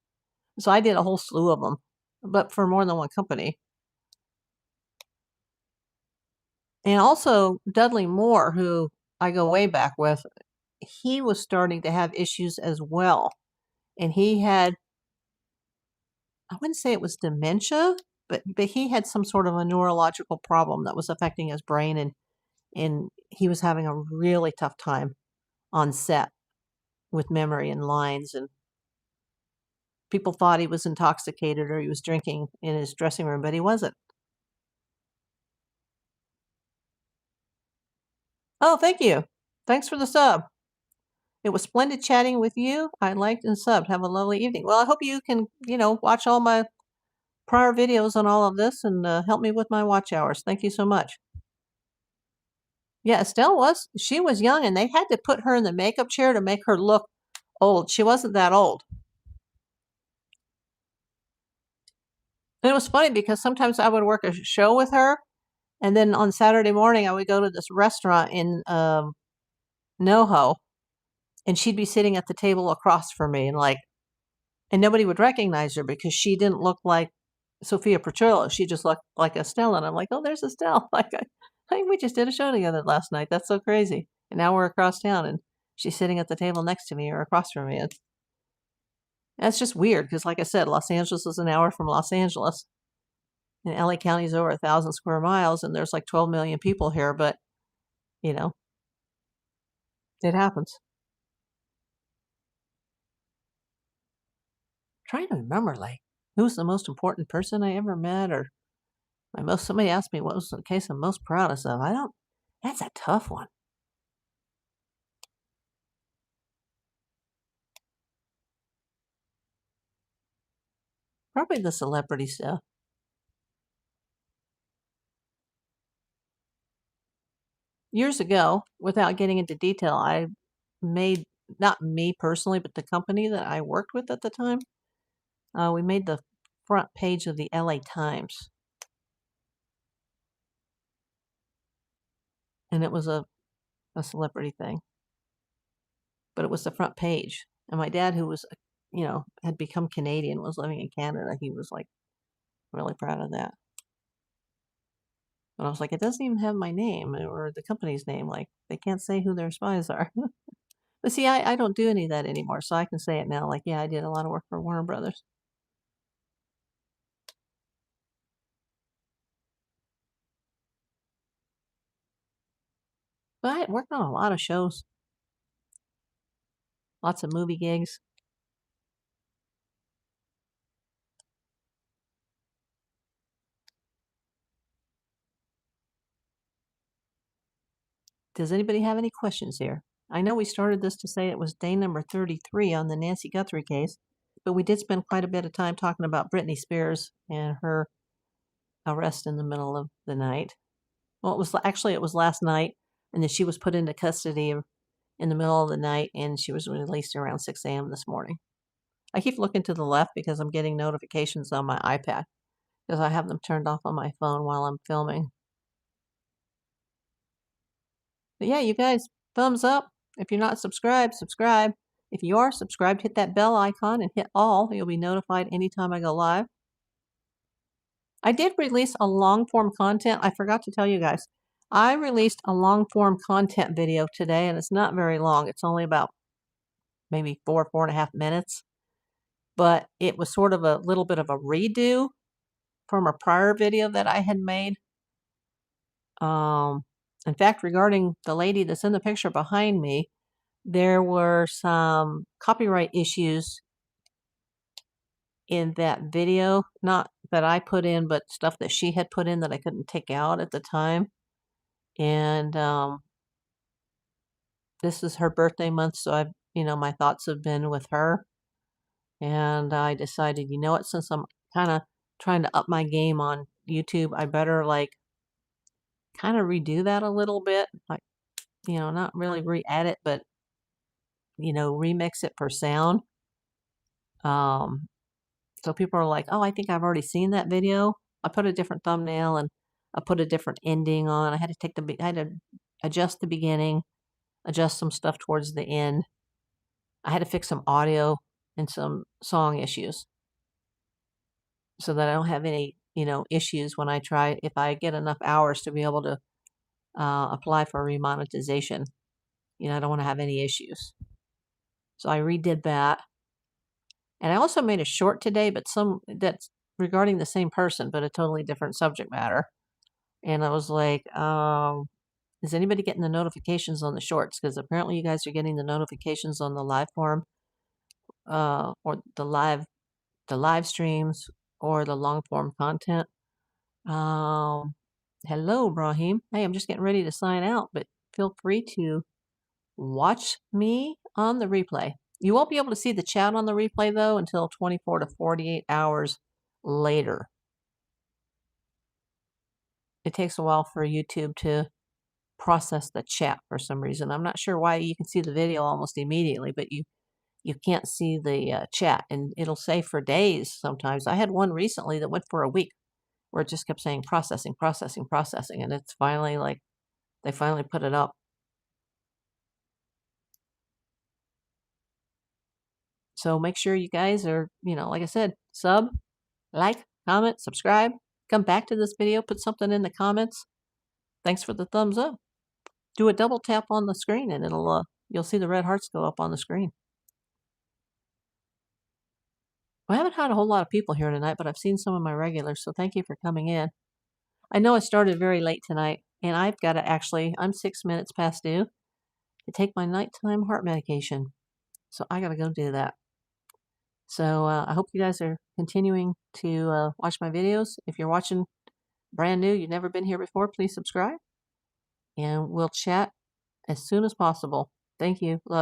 So I did a whole slew of them, but for more than one company. And also Dudley Moore, who I go way back with, he was starting to have issues as well. And he had, I wouldn't say it was dementia, but he had some sort of a neurological problem that was affecting his brain, and he was having a really tough time on set with memory and lines, and people thought he was intoxicated or he was drinking in his dressing room, but he wasn't. Oh, thank you. Thanks for the sub. It was splendid chatting with you. I liked and subbed. Have a lovely evening. Well, I hope you can, watch all my prior videos on all of this and help me with my watch hours. Thank you so much. Yeah, Estelle was. She was young, and they had to put her in the makeup chair to make her look old. She wasn't that old. And it was funny because sometimes I would work a show with her, and then on Saturday morning I would go to this restaurant in NoHo, and she'd be sitting at the table across from me, and nobody would recognize her because she didn't look like Sophia Petrillo. She just looked like Estelle, and I'm like, oh, there's Estelle. We just did a show together last night. That's so crazy. And now we're across town, and she's sitting at the table next to me or across from me. That's just weird because, like I said, Los Angeles is an hour from Los Angeles, and LA County is over 1,000 square miles, and there's like 12 million people here. But you know, it happens. I'm trying to remember, who was the most important person I ever met, or somebody asked me what was the case I'm most proudest of. I don't. That's a tough one. Probably the celebrity stuff. Years ago, without getting into detail, I made, not me personally, but the company that I worked with at the time, we made the front page of the LA Times. And it was a celebrity thing. But it was the front page. And my dad, who was, had become Canadian, was living in Canada. He was like really proud of that. But I was like, it doesn't even have my name or the company's name. Like, they can't say who their spies are. But see, I don't do any of that anymore, so I can say it now. Like, yeah, I did a lot of work for Warner Brothers. But I worked on a lot of shows, lots of movie gigs. Does anybody have any questions here? I know we started this to say it was day number 33 on the Nancy Guthrie case, but we did spend quite a bit of time talking about Britney Spears and her arrest in the middle of the night. Well, it was last night, and then she was put into custody in the middle of the night, and she was released around 6 a.m. this morning. I keep looking to the left because I'm getting notifications on my iPad because I have them turned off on my phone while I'm filming. But yeah, you guys, thumbs up. If you're not subscribed, subscribe. If you are subscribed, hit that bell icon and hit all. You'll be notified anytime I go live. I did release a long form content. I forgot to tell you guys. I released a long form content video today, and it's not very long. It's only about maybe 4.5 minutes. But it was sort of a little bit of a redo from a prior video that I had made. In fact, regarding the lady that's in the picture behind me, there were some copyright issues in that video, not that I put in, but stuff that she had put in that I couldn't take out at the time. And this is her birthday month, so my thoughts have been with her. And I decided, you know what, since I'm kind of trying to up my game on YouTube, I better like kind of redo that a little bit. Like, not really re-add it, but remix it for sound. So people are like, oh, I think I've already seen that video. I put a different thumbnail and I put a different ending on. I had to adjust the beginning, adjust some stuff towards the end. I had to fix some audio and some song issues so that I don't have any, issues when if I get enough hours to be able to apply for remonetization. I don't want to have any issues. So I redid that. And I also made a short today, but that's regarding the same person, but a totally different subject matter. And I was like, is anybody getting the notifications on the shorts? Because apparently you guys are getting the notifications on the live form, or the live streams, or the long form content. Hello, Brahim. Hey, I'm just getting ready to sign out, but feel free to watch me on the replay. You won't be able to see the chat on the replay, though, until 24 to 48 hours later. It takes a while for YouTube to process the chat for some reason. I'm not sure why. You can see the video almost immediately, but you can't see the chat, and it'll say for days sometimes. I had one recently that went for a week where it just kept saying processing, processing, processing, and it's finally like they finally put it up. So make sure you guys are, like I said, sub, like, comment, subscribe, come back to this video, put something in the comments. Thanks for the thumbs up. Do a double tap on the screen and you'll see the red hearts go up on the screen. I haven't had a whole lot of people here tonight, but I've seen some of my regulars, so thank you for coming in. I know I started very late tonight, and I've got to I'm 6 minutes past due to take my nighttime heart medication. So I got to go do that. So I hope you guys are continuing to watch my videos. If you're watching brand new, you've never been here before, please subscribe. And we'll chat as soon as possible. Thank you. Love you.